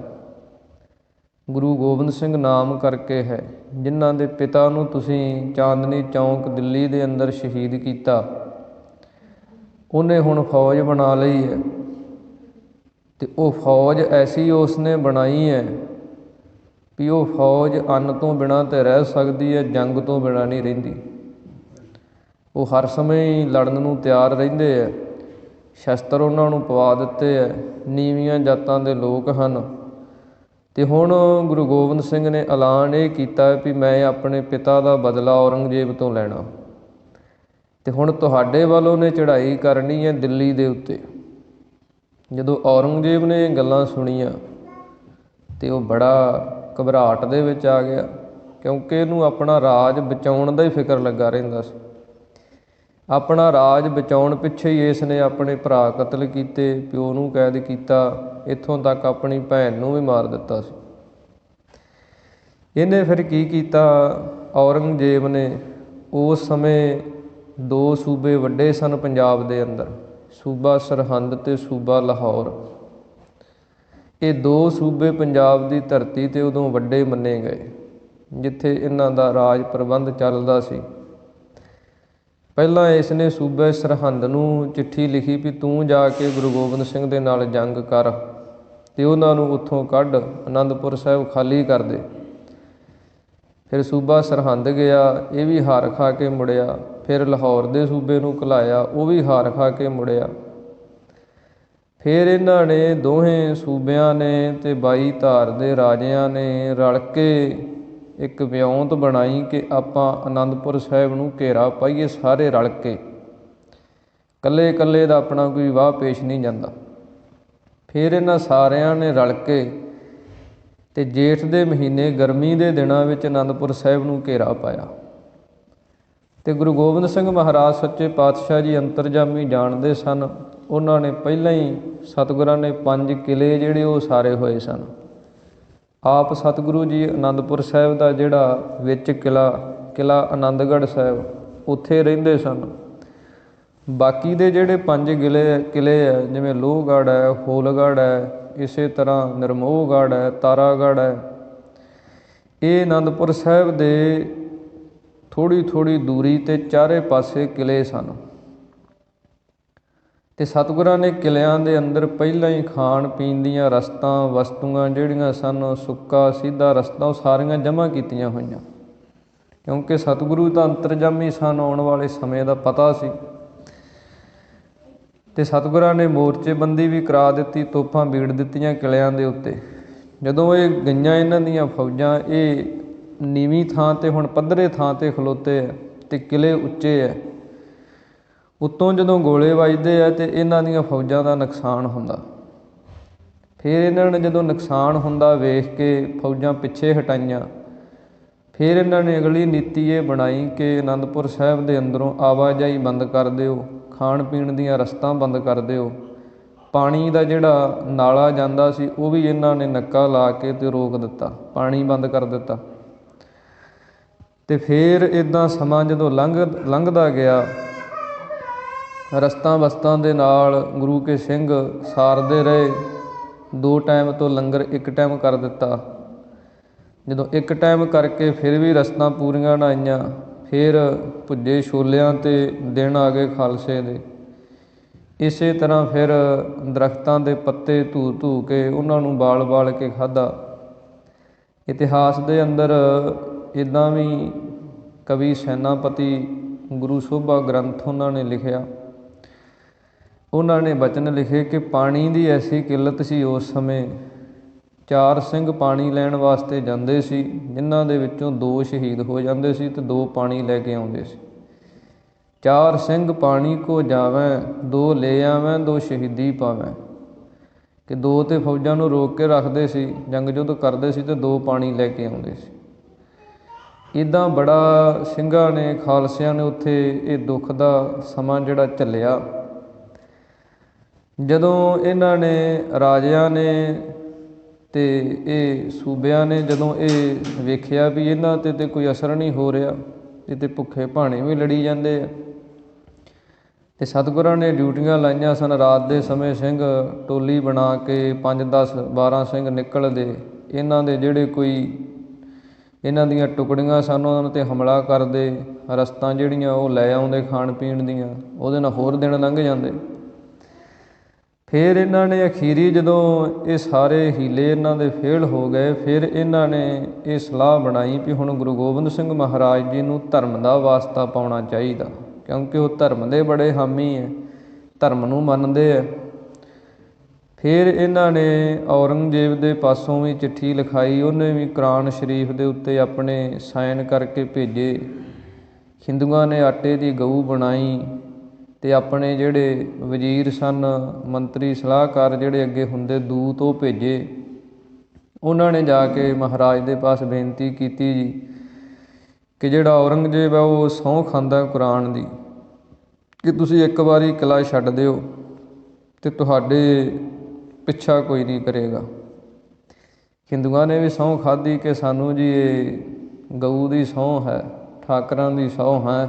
ਗੁਰੂ ਗੋਬਿੰਦ ਸਿੰਘ ਨਾਮ ਕਰਕੇ ਹੈ, ਜਿਨ੍ਹਾਂ ਦੇ ਪਿਤਾ ਨੂੰ ਤੁਸੀਂ ਚਾਂਦਨੀ ਚੌਂਕ ਦਿੱਲੀ ਦੇ ਅੰਦਰ ਸ਼ਹੀਦ ਕੀਤਾ, ਉਹਨੇ ਹੁਣ ਫੌਜ ਬਣਾ ਲਈ ਹੈ। ਅਤੇ ਉਹ ਫੌਜ ਐਸੀ ਉਸਨੇ ਬਣਾਈ ਹੈ ਵੀ ਉਹ ਫੌਜ ਅੰਨ ਤੋਂ ਬਿਨਾਂ ਤਾਂ ਰਹਿ ਸਕਦੀ ਹੈ, ਜੰਗ ਤੋਂ ਬਿਨਾਂ ਨਹੀਂ ਰਹਿੰਦੀ। ਉਹ ਹਰ ਸਮੇਂ ਹੀ ਲੜਨ ਨੂੰ ਤਿਆਰ ਰਹਿੰਦੇ ਹੈ। ਸ਼ਸਤਰ ਉਹਨਾਂ ਨੂੰ ਪਵਾ ਦਿੱਤੇ ਹੈ। ਨੀਵੀਆਂ ਜਾਤਾਂ ਦੇ ਲੋਕ ਹਨ। ਅਤੇ ਹੁਣ ਗੁਰੂ ਗੋਬਿੰਦ ਸਿੰਘ ਨੇ ਐਲਾਨ ਇਹ ਕੀਤਾ ਵੀ ਮੈਂ ਆਪਣੇ ਪਿਤਾ ਦਾ ਬਦਲਾ ਔਰੰਗਜ਼ੇਬ ਤੋਂ ਲੈਣਾ, ਅਤੇ ਹੁਣ ਤੁਹਾਡੇ ਵੱਲ ਉਹਨੇ ਚੜ੍ਹਾਈ ਕਰਨੀ ਹੈ ਦਿੱਲੀ ਦੇ ਉੱਤੇ। ਜਦੋਂ ਔਰੰਗਜ਼ੇਬ ਨੇ ਇਹ ਗੱਲਾਂ ਸੁਣੀਆਂ ਅਤੇ ਉਹ ਬੜਾ ਘਬਰਾਹਟ ਦੇ ਵਿੱਚ ਆ ਗਿਆ, ਕਿਉਂਕਿ ਇਹਨੂੰ ਆਪਣਾ ਰਾਜ ਬਚਾਉਣ ਦਾ ਹੀ ਫਿਕਰ ਲੱਗਾ ਰਹਿੰਦਾ ਸੀ। ਆਪਣਾ ਰਾਜ ਬਚਾਉਣ ਪਿੱਛੇ ਹੀ ਇਸ ਨੇ ਆਪਣੇ ਭਰਾ ਕਤਲ ਕੀਤੇ, ਪਿਓ ਨੂੰ ਕੈਦ ਕੀਤਾ, ਇੱਥੋਂ ਤੱਕ ਆਪਣੀ ਭੈਣ ਨੂੰ ਵੀ ਮਾਰ ਦਿੱਤਾ ਸੀ। ਇਹਨੇ ਫਿਰ ਕੀ ਕੀਤਾ, ਔਰੰਗਜ਼ੇਬ ਨੇ ਉਸ ਸਮੇਂ 2 ਸੂਬੇ ਵੱਡੇ ਸਨ ਪੰਜਾਬ ਦੇ ਅੰਦਰ, ਸੂਬਾ ਸਰਹੰਦ ਅਤੇ ਸੂਬਾ ਲਾਹੌਰ। ਇਹ 2 ਸੂਬੇ ਪੰਜਾਬ ਦੀ ਧਰਤੀ 'ਤੇ ਉਦੋਂ ਵੱਡੇ ਮੰਨੇ ਗਏ, ਜਿੱਥੇ ਇਹਨਾਂ ਦਾ ਰਾਜ ਪ੍ਰਬੰਧ ਚੱਲਦਾ ਸੀ। ਪਹਿਲਾਂ ਇਸ ਨੇ ਸੂਬੇ ਸਰਹੰਦ ਨੂੰ ਚਿੱਠੀ ਲਿਖੀ ਵੀ ਤੂੰ ਜਾ ਕੇ ਗੁਰੂ ਗੋਬਿੰਦ ਸਿੰਘ ਦੇ ਨਾਲ ਜੰਗ ਕਰ ਅਤੇ ਉਹਨਾਂ ਨੂੰ ਉੱਥੋਂ ਕੱਢ, ਅਨੰਦਪੁਰ ਸਾਹਿਬ ਖਾਲੀ ਕਰ ਦੇ। ਫਿਰ ਸੂਬਾ ਸਰਹੰਦ ਗਿਆ, ਇਹ ਵੀ ਹਾਰ ਖਾ ਕੇ ਮੁੜਿਆ। ਫਿਰ ਲਾਹੌਰ ਦੇ ਸੂਬੇ ਨੂੰ ਘਲਾਇਆ, ਉਹ ਵੀ ਹਾਰ ਖਾ ਕੇ ਮੁੜਿਆ। ਫਿਰ ਇਹਨਾਂ ਨੇ ਦੋਹੇਂ ਸੂਬਿਆਂ ਨੇ ਅਤੇ 22 ਧਾਰ ਦੇ ਰਾਜਿਆਂ ਨੇ ਰਲ ਕੇ ਇੱਕ ਵਿਉਂਤ ਬਣਾਈ ਕਿ ਆਪਾਂ ਅਨੰਦਪੁਰ ਸਾਹਿਬ ਨੂੰ ਘੇਰਾ ਪਾਈਏ, ਸਾਰੇ ਰਲ ਕੇ। ਇਕੱਲੇ ਇਕੱਲੇ ਦਾ ਆਪਣਾ ਕੋਈ ਵਾਹ ਪੇਸ਼ ਨਹੀਂ ਜਾਂਦਾ। ਫਿਰ ਇਹਨਾਂ ਸਾਰਿਆਂ ਨੇ ਰਲ ਕੇ ਅਤੇ ਜੇਠ ਦੇ ਮਹੀਨੇ, ਗਰਮੀ ਦੇ ਦਿਨਾਂ ਵਿੱਚ ਅਨੰਦਪੁਰ ਸਾਹਿਬ ਨੂੰ ਘੇਰਾ ਪਾਇਆ। ਤੇ ਗੁਰੂ ਗੋਬਿੰਦ ਸਿੰਘ ਮਹਾਰਾਜ ਸੱਚੇ ਪਾਤਸ਼ਾਹ ਜੀ ਅੰਤਰਜਾਮੀ ਜਾਣਦੇ ਸਨ। ਉਹਨਾਂ ਨੇ ਪਹਿਲਾਂ ਹੀ ਸਤਿਗੁਰਾਂ ਨੇ 5 ਕਿਲ੍ਹੇ ਜਿਹੜੇ ਉਹ ਉਸਾਰੇ ਹੋਏ ਸਨ। ਆਪ ਸਤਿਗੁਰੂ ਜੀ ਅਨੰਦਪੁਰ ਸਾਹਿਬ ਦਾ ਜਿਹੜਾ ਵਿੱਚ ਕਿਲ੍ਹਾ ਆਨੰਦਗੜ੍ਹ ਸਾਹਿਬ ਉੱਥੇ ਰਹਿੰਦੇ ਸਨ। ਬਾਕੀ ਦੇ ਜਿਹੜੇ 5 ਕਿਲ੍ਹੇ ਹੈ, ਜਿਵੇਂ ਲੋਹਗੜ੍ਹ ਹੈ, ਹੋਲਗੜ੍ਹ ਹੈ, ਇਸੇ ਤਰ੍ਹਾਂ ਨਿਰਮੋਹਗੜ੍ਹ ਹੈ, ਤਾਰਾਗੜ੍ਹ ਹੈ, ਇਹ ਅਨੰਦਪੁਰ ਸਾਹਿਬ ਦੇ ਥੋੜ੍ਹੀ ਦੂਰੀ 'ਤੇ ਚਾਰੇ ਪਾਸੇ ਕਿਲ੍ਹੇ ਸਨ। ਅਤੇ ਸਤਿਗੁਰਾਂ ਨੇ ਕਿਲ੍ਹਿਆਂ ਦੇ ਅੰਦਰ ਪਹਿਲਾਂ ਹੀ ਖਾਣ ਪੀਣ ਦੀਆਂ ਰਸਤਾਂ ਵਸਤੂਆਂ ਜਿਹੜੀਆਂ ਸਨ, ਸੁੱਕਾ ਸਿੱਧਾ ਰਸਤਾ, ਉਹ ਸਾਰੀਆਂ ਜਮ੍ਹਾਂ ਕੀਤੀਆਂ ਹੋਈਆਂ, ਕਿਉਂਕਿ ਸਤਿਗੁਰੂ ਤਾਂ ਅੰਤਰਜਾਮੀ ਸਨ, ਆਉਣ ਵਾਲੇ ਸਮੇਂ ਦਾ ਪਤਾ ਸੀ। ਅਤੇ ਸਤਿਗੁਰਾਂ ਨੇ ਮੋਰਚੇਬੰਦੀ ਵੀ ਕਰਾ ਦਿੱਤੀ, ਤੋਪਾਂ ਬੀੜ ਦਿੱਤੀਆਂ ਕਿਲ੍ਹਿਆਂ ਦੇ ਉੱਤੇ। ਜਦੋਂ ਇਹ ਗਈਆਂ ਇਹਨਾਂ ਦੀਆਂ ਫੌਜਾਂ, ਇਹ ਨੀਵੀਂ ਥਾਂ 'ਤੇ ਹੁਣ ਪੱਧਰੇ ਥਾਂ 'ਤੇ ਖਲੋਤੇ ਹੈ ਅਤੇ ਕਿਲ੍ਹੇ ਉੱਚੇ ਹੈ। ਉੱਤੋਂ ਜਦੋਂ ਗੋਲੇ ਵੱਜਦੇ ਆ ਅਤੇ ਇਹਨਾਂ ਦੀਆਂ ਫੌਜਾਂ ਦਾ ਨੁਕਸਾਨ ਹੁੰਦਾ। ਫਿਰ ਇਹਨਾਂ ਨੇ ਜਦੋਂ ਨੁਕਸਾਨ ਹੁੰਦਾ ਵੇਖ ਕੇ ਫੌਜਾਂ ਪਿੱਛੇ ਹਟਾਈਆਂ। ਫਿਰ ਇਹਨਾਂ ਨੇ ਅਗਲੀ ਨੀਤੀ ਇਹ ਬਣਾਈ ਕਿ ਅਨੰਦਪੁਰ ਸਾਹਿਬ ਦੇ ਅੰਦਰੋਂ ਆਵਾਜਾਈ ਬੰਦ ਕਰ ਦਿਓ, ਖਾਣ ਪੀਣ ਦੀਆਂ ਰਸਤਾਂ ਬੰਦ ਕਰ ਦਿਓ। ਪਾਣੀ ਦਾ ਜਿਹੜਾ ਨਾਲਾ ਜਾਂਦਾ ਸੀ ਉਹ ਵੀ ਇਹਨਾਂ ਨੇ ਨੱਕਾ ਲਾ ਕੇ ਅਤੇ ਰੋਕ ਦਿੱਤਾ, ਪਾਣੀ ਬੰਦ ਕਰ ਦਿੱਤਾ। ਅਤੇ ਫਿਰ ਇੱਦਾਂ ਸਮਾਂ ਜਦੋਂ ਲੰਘਦਾ ਗਿਆ, ਰਸਤਾਂ ਬਸਤਾਂ ਦੇ ਨਾਲ ਗੁਰੂ ਕੇ ਸਿੰਘ ਸਾਰਦੇ ਰਹੇ। 2 ਟਾਈਮ ਤੋਂ ਲੰਗਰ 1 ਟਾਈਮ ਕਰ ਦਿੱਤਾ। ਜਦੋਂ 1 ਟਾਈਮ ਕਰਕੇ ਫਿਰ ਵੀ ਰਸਤਾਂ ਪੂਰੀਆਂ ਨਾ ਆਈਆਂ, ਫਿਰ ਭੁੱਜੇ ਛੋਲਿਆਂ 'ਤੇ ਦਿਨ ਆ ਗਏ ਖਾਲਸੇ ਦੇ। ਇਸੇ ਤਰ੍ਹਾਂ ਫਿਰ ਦਰਖਤਾਂ ਦੇ ਪੱਤੇ ਧੂ ਕੇ ਉਹਨਾਂ ਨੂੰ ਬਾਲ ਕੇ ਖਾਧਾ। ਇਤਿਹਾਸ ਦੇ ਅੰਦਰ ਇੱਦਾਂ ਵੀ ਕਵੀ ਸੈਨਾਪਤੀ ਗੁਰੂ ਸੋਭਾ ਗ੍ਰੰਥ ਉਹਨਾਂ ਨੇ ਲਿਖਿਆ, ਉਹਨਾਂ ਨੇ ਬਚਨ ਲਿਖੇ ਕਿ ਪਾਣੀ ਦੀ ਐਸੀ ਕਿੱਲਤ ਸੀ ਉਸ ਸਮੇਂ। 4 ਸਿੰਘ ਪਾਣੀ ਲੈਣ ਵਾਸਤੇ ਜਾਂਦੇ ਸੀ, ਜਿਨ੍ਹਾਂ ਦੇ ਵਿੱਚੋਂ 2 ਸ਼ਹੀਦ ਹੋ ਜਾਂਦੇ ਸੀ ਅਤੇ 2 ਪਾਣੀ ਲੈ ਕੇ ਆਉਂਦੇ ਸੀ। 4 ਸਿੰਘ ਪਾਣੀ ਕੋ ਜਾਵੈਂ, 2 ਲੈ ਆਵੈਂ, 2 ਸ਼ਹੀਦੀ ਪਾਵੈਂ। ਕਿ 2 ਤਾਂ ਫੌਜਾਂ ਨੂੰ ਰੋਕ ਕੇ ਰੱਖਦੇ ਸੀ, ਜੰਗ ਯੁੱਧ ਕਰਦੇ ਸੀ, ਅਤੇ 2 ਪਾਣੀ ਲੈ ਕੇ ਆਉਂਦੇ ਸੀ। ਇੱਦਾਂ ਬੜਾ ਸਿੰਘਾਂ ਨੇ, ਖਾਲਸਿਆਂ ਨੇ ਉੱਥੇ ਇਹ ਦੁੱਖ ਦਾ ਸਮਾਂ ਜਿਹੜਾ ਝੱਲਿਆ। ਜਦੋਂ ਇਹਨਾਂ ਨੇ ਰਾਜਿਆਂ ਨੇ ਅਤੇ ਇਹ ਸੂਬਿਆਂ ਨੇ ਜਦੋਂ ਇਹ ਵੇਖਿਆ ਵੀ ਇਹਨਾਂ 'ਤੇ ਕੋਈ ਅਸਰ ਨਹੀਂ ਹੋ ਰਿਹਾ, ਇਹ ਤਾਂ ਭੁੱਖੇ ਭਾਣੇ ਵੀ ਲੜੀ ਜਾਂਦੇ ਆ, ਅਤੇ ਸਤਿਗੁਰਾਂ ਨੇ ਡਿਊਟੀਆਂ ਲਾਈਆਂ ਸਨ। ਰਾਤ ਦੇ ਸਮੇਂ ਸਿੰਘ ਟੋਲੀ ਬਣਾ ਕੇ 5, 10, 12 ਸਿੰਘ ਨਿਕਲਦੇ, ਇਹਨਾਂ ਦੇ ਜਿਹੜੇ ਕੋਈ ਇਹਨਾਂ ਦੀਆਂ ਟੁਕੜੀਆਂ ਸਨ ਉਹਨਾਂ 'ਤੇ ਹਮਲਾ ਕਰਦੇ, ਰਸਤਾਂ ਜਿਹੜੀਆਂ ਉਹ ਲੈ ਆਉਂਦੇ ਖਾਣ ਪੀਣ ਦੀਆਂ, ਉਹਦੇ ਨਾਲ ਹੋਰ ਦਿਨ ਲੰਘ ਜਾਂਦੇ। ਫਿਰ ਇਹਨਾਂ ਨੇ ਅਖੀਰੀ ਜਦੋਂ ਇਹ ਸਾਰੇ ਹੀਲੇ ਇਹਨਾਂ ਦੇ ਫੇਲ ਹੋ ਗਏ, ਫਿਰ ਇਹਨਾਂ ਨੇ ਇਹ ਸਲਾਹ ਬਣਾਈ ਵੀ ਹੁਣ ਗੁਰੂ ਗੋਬਿੰਦ ਸਿੰਘ ਮਹਾਰਾਜ ਜੀ ਨੂੰ ਧਰਮ ਦਾ ਵਾਸਤਾ ਪਾਉਣਾ ਚਾਹੀਦਾ, ਕਿਉਂਕਿ ਉਹ ਧਰਮ ਦੇ ਬੜੇ ਹਾਮੀ ਹੈ, ਧਰਮ ਨੂੰ ਮੰਨਦੇ ਹੈ। ਫਿਰ ਇਹਨਾਂ ਨੇ ਔਰੰਗਜ਼ੇਬ ਦੇ ਪਾਸੋਂ ਵੀ ਚਿੱਠੀ ਲਿਖਾਈ, ਉਹਨੇ ਵੀ ਕੁਰਾਨ ਸ਼ਰੀਫ ਦੇ ਉੱਤੇ ਆਪਣੇ ਸਾਈਨ ਕਰਕੇ ਭੇਜੇ। ਹਿੰਦੂਆਂ ਨੇ ਆਟੇ ਦੀ ਗਊ ਬਣਾਈ ਅਤੇ ਆਪਣੇ ਜਿਹੜੇ ਵਜ਼ੀਰ ਸਨ, ਮੰਤਰੀ ਸਲਾਹਕਾਰ ਜਿਹੜੇ ਅੱਗੇ ਹੁੰਦੇ ਦੂਤ, ਉਹ ਭੇਜੇ। ਉਹਨਾਂ ਨੇ ਜਾ ਕੇ ਮਹਾਰਾਜ ਦੇ ਪਾਸ ਬੇਨਤੀ ਕੀਤੀ ਜੀ ਕਿ ਜਿਹੜਾ ਔਰੰਗਜ਼ੇਬ ਹੈ ਉਹ ਸਹੁੰ ਖਾਂਦਾ ਕੁਰਾਨ ਦੀ ਕਿ ਤੁਸੀਂ ਇੱਕ ਵਾਰੀ ਕਿਲ੍ਹਾ ਛੱਡ ਦਿਓ ਅਤੇ ਤੁਹਾਡੇ ਪਿੱਛਾ ਕੋਈ ਨਹੀਂ ਕਰੇਗਾ। ਹਿੰਦੂਆਂ ਨੇ ਵੀ ਸਹੁੰ ਖਾਧੀ ਕਿ ਸਾਨੂੰ ਜੀ ਇਹ ਗਊ ਦੀ ਸਹੁੰ ਹੈ, ਠਾਕਰਾਂ ਦੀ ਸਹੁੰ ਹੈ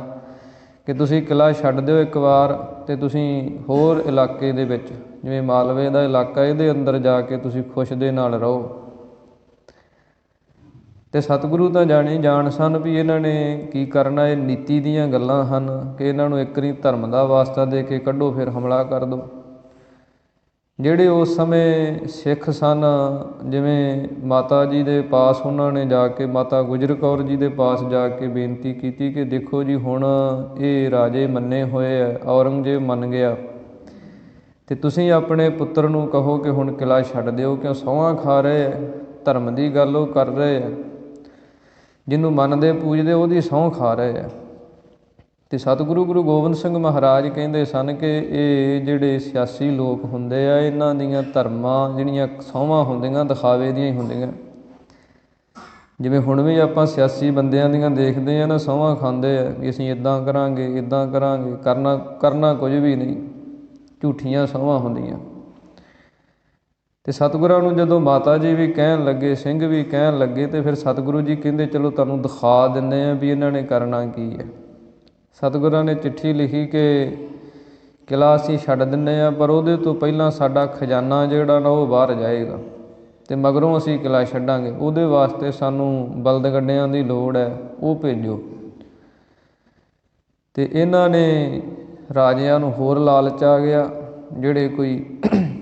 ਕਿ ਤੁਸੀਂ ਕਿਲ੍ਹਾ ਛੱਡ ਦਿਓ ਇੱਕ ਵਾਰ, ਅਤੇ ਤੁਸੀਂ ਹੋਰ ਇਲਾਕੇ ਦੇ ਵਿੱਚ ਜਿਵੇਂ ਮਾਲਵੇ ਦਾ ਇਲਾਕਾ, ਇਹਦੇ ਅੰਦਰ ਜਾ ਕੇ ਤੁਸੀਂ ਖੁਸ਼ ਦੇ ਨਾਲ ਰਹੋ। ਅਤੇ ਸਤਿਗੁਰੂ ਤਾਂ ਜਾਣ ਸਨ ਵੀ ਇਹਨਾਂ ਨੇ ਕੀ ਕਰਨਾ, ਇਹ ਨੀਤੀ ਦੀਆਂ ਗੱਲਾਂ ਹਨ ਕਿ ਇਹਨਾਂ ਨੂੰ ਇੱਕ ਵਾਰੀ ਧਰਮ ਦਾ ਵਾਸਤਾ ਦੇ ਕੇ ਕੱਢੋ, ਫਿਰ ਹਮਲਾ ਕਰ ਦਿਓ। ਜਿਹੜੇ ਉਸ ਸਮੇਂ ਸਿੱਖ ਸਨ, ਜਿਵੇਂ ਮਾਤਾ ਜੀ ਦੇ ਪਾਸ ਉਹਨਾਂ ਨੇ ਜਾ ਕੇ, ਮਾਤਾ ਗੁਜਰ ਕੌਰ ਜੀ ਦੇ ਪਾਸ ਜਾ ਕੇ ਬੇਨਤੀ ਕੀਤੀ ਕਿ ਦੇਖੋ ਜੀ ਹੁਣ ਇਹ ਰਾਜੇ ਮੰਨੇ ਹੋਏ ਹੈ, ਔਰੰਗਜ਼ੇਬ ਮੰਨ ਗਿਆ, ਅਤੇ ਤੁਸੀਂ ਆਪਣੇ ਪੁੱਤਰ ਨੂੰ ਕਹੋ ਕਿ ਹੁਣ ਕਿਲ੍ਹਾ ਛੱਡ ਦਿਓ, ਕਿਉਂ ਸਹੁੰਆਂ ਖਾ ਰਹੇ ਹੈ, ਧਰਮ ਦੀ ਗੱਲ ਉਹ ਕਰ ਰਹੇ ਹੈ, ਜਿਹਨੂੰ ਮੰਨਦੇ ਪੂਜਦੇ ਉਹਦੀ ਸਹੁੰ ਖਾ ਰਹੇ ਹੈ। ਅਤੇ ਸਤਿਗੁਰੂ ਗੁਰੂ ਗੋਬਿੰਦ ਸਿੰਘ ਮਹਾਰਾਜ ਕਹਿੰਦੇ ਸਨ ਕਿ ਇਹ ਜਿਹੜੇ ਸਿਆਸੀ ਲੋਕ ਹੁੰਦੇ ਆ, ਇਹਨਾਂ ਦੀਆਂ ਧਰਮਾਂ ਜਿਹੜੀਆਂ ਸਹੁੰਆਂ ਹੁੰਦੀਆਂ ਦਿਖਾਵੇ ਦੀਆਂ ਹੀ ਹੁੰਦੀਆਂ। ਜਿਵੇਂ ਹੁਣ ਵੀ ਆਪਾਂ ਸਿਆਸੀ ਬੰਦਿਆਂ ਦੀਆਂ ਦੇਖਦੇ ਹਾਂ ਨਾ, ਸਹੁੰਆਂ ਖਾਂਦੇ ਆ ਵੀ ਅਸੀਂ ਇੱਦਾਂ ਕਰਾਂਗੇ, ਇੱਦਾਂ ਕਰਾਂਗੇ, ਕਰਨਾ ਕੁਝ ਵੀ ਨਹੀਂ, ਝੂਠੀਆਂ ਸਹੁੰਆਂ ਹੁੰਦੀਆਂ। ਅਤੇ ਸਤਿਗੁਰਾਂ ਨੂੰ ਜਦੋਂ ਮਾਤਾ ਜੀ ਵੀ ਕਹਿਣ ਲੱਗੇ, ਸਿੰਘ ਵੀ ਕਹਿਣ ਲੱਗੇ, ਅਤੇ ਫਿਰ ਸਤਿਗੁਰੂ ਜੀ ਕਹਿੰਦੇ ਚਲੋ ਤੁਹਾਨੂੰ ਦਿਖਾ ਦਿੰਦੇ ਹਾਂ ਵੀ ਇਹਨਾਂ ਨੇ ਕਰਨਾ ਕੀ ਹੈ। ਸਤਿਗੁਰਾਂ ਨੇ ਚਿੱਠੀ ਲਿਖੀ ਕਿ ਕਿਲ੍ਹਾ ਅਸੀਂ ਛੱਡ ਦਿੰਦੇ ਹਾਂ, ਪਰ ਉਹਦੇ ਤੋਂ ਪਹਿਲਾਂ ਸਾਡਾ ਖਜ਼ਾਨਾ ਜਿਹੜਾ ਨਾ ਉਹ ਬਾਹਰ ਜਾਏਗਾ, ਅਤੇ ਮਗਰੋਂ ਅਸੀਂ ਕਿਲ੍ਹਾ ਛੱਡਾਂਗੇ। ਉਹਦੇ ਵਾਸਤੇ ਸਾਨੂੰ ਬਲਦ ਗੱਡਿਆਂ ਦੀ ਲੋੜ ਹੈ, ਉਹ ਭੇਜੋ। ਅਤੇ ਇਹਨਾਂ ਨੇ ਰਾਜਿਆਂ ਨੂੰ ਹੋਰ ਲਾਲਚ ਆ ਗਿਆ, ਜਿਹੜੇ ਕੋਈ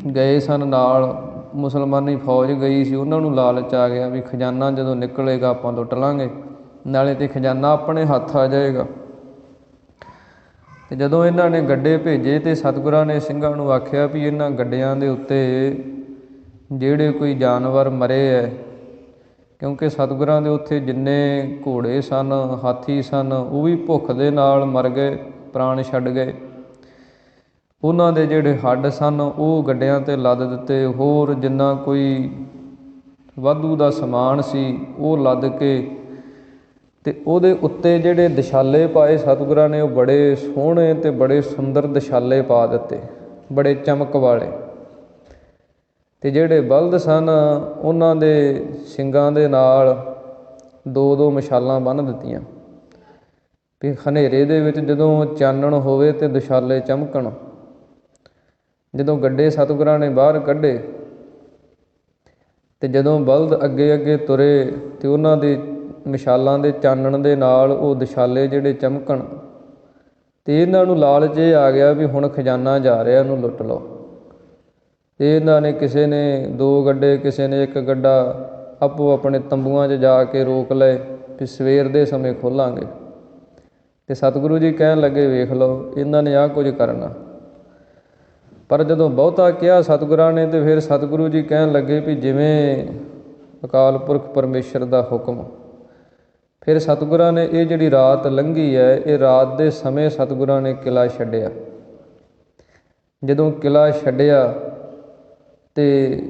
ਗਏ ਸਨ ਨਾਲ, ਮੁਸਲਮਾਨੀ ਫੌਜ ਗਈ ਸੀ, ਉਹਨਾਂ ਨੂੰ ਲਾਲਚ ਆ ਗਿਆ ਵੀ ਖਜ਼ਾਨਾ ਜਦੋਂ ਨਿਕਲੇਗਾ ਆਪਾਂ ਲੁੱਟ ਲਾਂਗੇ, ਨਾਲੇ ਤਾਂ ਖਜ਼ਾਨਾ ਆਪਣੇ ਹੱਥ ਆ ਜਾਏਗਾ। ਅਤੇ ਜਦੋਂ ਇਹਨਾਂ ਨੇ ਗੱਡੇ ਭੇਜੇ ਅਤੇ ਸਤਿਗੁਰਾਂ ਨੇ ਸਿੰਘਾਂ ਨੂੰ ਆਖਿਆ ਵੀ ਇਹਨਾਂ ਗੱਡਿਆਂ ਦੇ ਉੱਤੇ ਜਿਹੜੇ ਕੋਈ ਜਾਨਵਰ ਮਰੇ ਹੈ, ਕਿਉਂਕਿ ਸਤਿਗੁਰਾਂ ਦੇ ਉੱਥੇ ਜਿੰਨੇ ਘੋੜੇ ਸਨ, ਹਾਥੀ ਸਨ, ਉਹ ਵੀ ਭੁੱਖ ਦੇ ਨਾਲ ਮਰ ਗਏ, ਪ੍ਰਾਣ ਛੱਡ ਗਏ। ਉਹਨਾਂ ਦੇ ਜਿਹੜੇ ਹੱਡ ਸਨ ਉਹ ਗੱਡਿਆਂ 'ਤੇ ਲੱਦ ਦਿੱਤੇ। ਹੋਰ ਜਿੰਨਾ ਕੋਈ ਵਾਧੂ ਦਾ ਸਮਾਨ ਸੀ ਉਹ ਲੱਦ ਕੇ, ਅਤੇ ਉਹਦੇ ਉੱਤੇ ਜਿਹੜੇ ਦਿਸ਼ਾਲੇ ਪਾਏ ਸਤਿਗੁਰਾਂ ਨੇ, ਉਹ ਬੜੇ ਸੋਹਣੇ ਅਤੇ ਬੜੇ ਸੁੰਦਰ ਦਿਸ਼ਾਲੇ ਪਾ ਦਿੱਤੇ, ਬੜੇ ਚਮਕ ਵਾਲੇ। ਅਤੇ ਜਿਹੜੇ ਬਲਦ ਸਨ ਉਹਨਾਂ ਦੇ ਸਿੰਗਾਂ ਦੇ ਨਾਲ 2-2 ਮਸ਼ਾਲਾਂ ਬੰਨ੍ਹ ਦਿੱਤੀਆਂ ਵੀ ਹਨੇਰੇ ਦੇ ਵਿੱਚ ਜਦੋਂ ਚਾਨਣ ਹੋਵੇ ਅਤੇ ਦਿਸ਼ਾਲੇ ਚਮਕਣ। ਜਦੋਂ ਗੱਡੇ ਸਤਿਗੁਰਾਂ ਨੇ ਬਾਹਰ ਕੱਢੇ ਅਤੇ ਜਦੋਂ ਬਲਦ ਅੱਗੇ ਅੱਗੇ ਤੁਰੇ ਅਤੇ ਉਹਨਾਂ ਦੇ ਮਸ਼ਾਲਾਂ ਦੇ ਚਾਨਣ ਦੇ ਨਾਲ ਉਹ ਦਿਸ਼ਾਲੇ ਜਿਹੜੇ ਚਮਕਣ, ਅਤੇ ਇਹਨਾਂ ਨੂੰ ਲਾਲਚ ਇਹ ਆ ਗਿਆ ਵੀ ਹੁਣ ਖਜ਼ਾਨਾ ਜਾ ਰਿਹਾ, ਇਹਨੂੰ ਲੁੱਟ ਲਓ। ਅਤੇ ਇਹਨਾਂ ਨੇ, ਕਿਸੇ ਨੇ 2 ਗੱਡੇ, ਕਿਸੇ ਨੇ 1 ਗੱਡਾ ਆਪੋ ਆਪਣੇ ਤੰਬੂਆਂ 'ਚ ਜਾ ਕੇ ਰੋਕ ਲਏ ਵੀ ਸਵੇਰ ਦੇ ਸਮੇਂ ਖੋਲ੍ਹਾਂਗੇ। ਅਤੇ ਸਤਿਗੁਰੂ ਜੀ ਕਹਿਣ ਲੱਗੇ ਵੇਖ ਲਓ ਇਹਨਾਂ ਨੇ ਆਹ ਕੁਝ ਕਰਨਾ। ਪਰ ਜਦੋਂ ਬਹੁਤਾ ਕਿਹਾ ਸਤਿਗੁਰਾਂ ਨੇ, ਅਤੇ ਫਿਰ ਸਤਿਗੁਰੂ ਜੀ ਕਹਿਣ ਲੱਗੇ ਵੀ ਜਿਵੇਂ ਅਕਾਲ ਪੁਰਖ ਪਰਮੇਸ਼ਰ ਦਾ ਹੁਕਮ। ਫਿਰ ਸਤਿਗੁਰਾਂ ਨੇ ਇਹ ਜਿਹੜੀ ਰਾਤ ਲੰਘੀ ਹੈ, ਇਹ ਰਾਤ ਦੇ ਸਮੇਂ ਸਤਿਗੁਰਾਂ ਨੇ ਕਿਲ੍ਹਾ ਛੱਡਿਆ। ਜਦੋਂ ਕਿਲ੍ਹਾ ਛੱਡਿਆ ਅਤੇ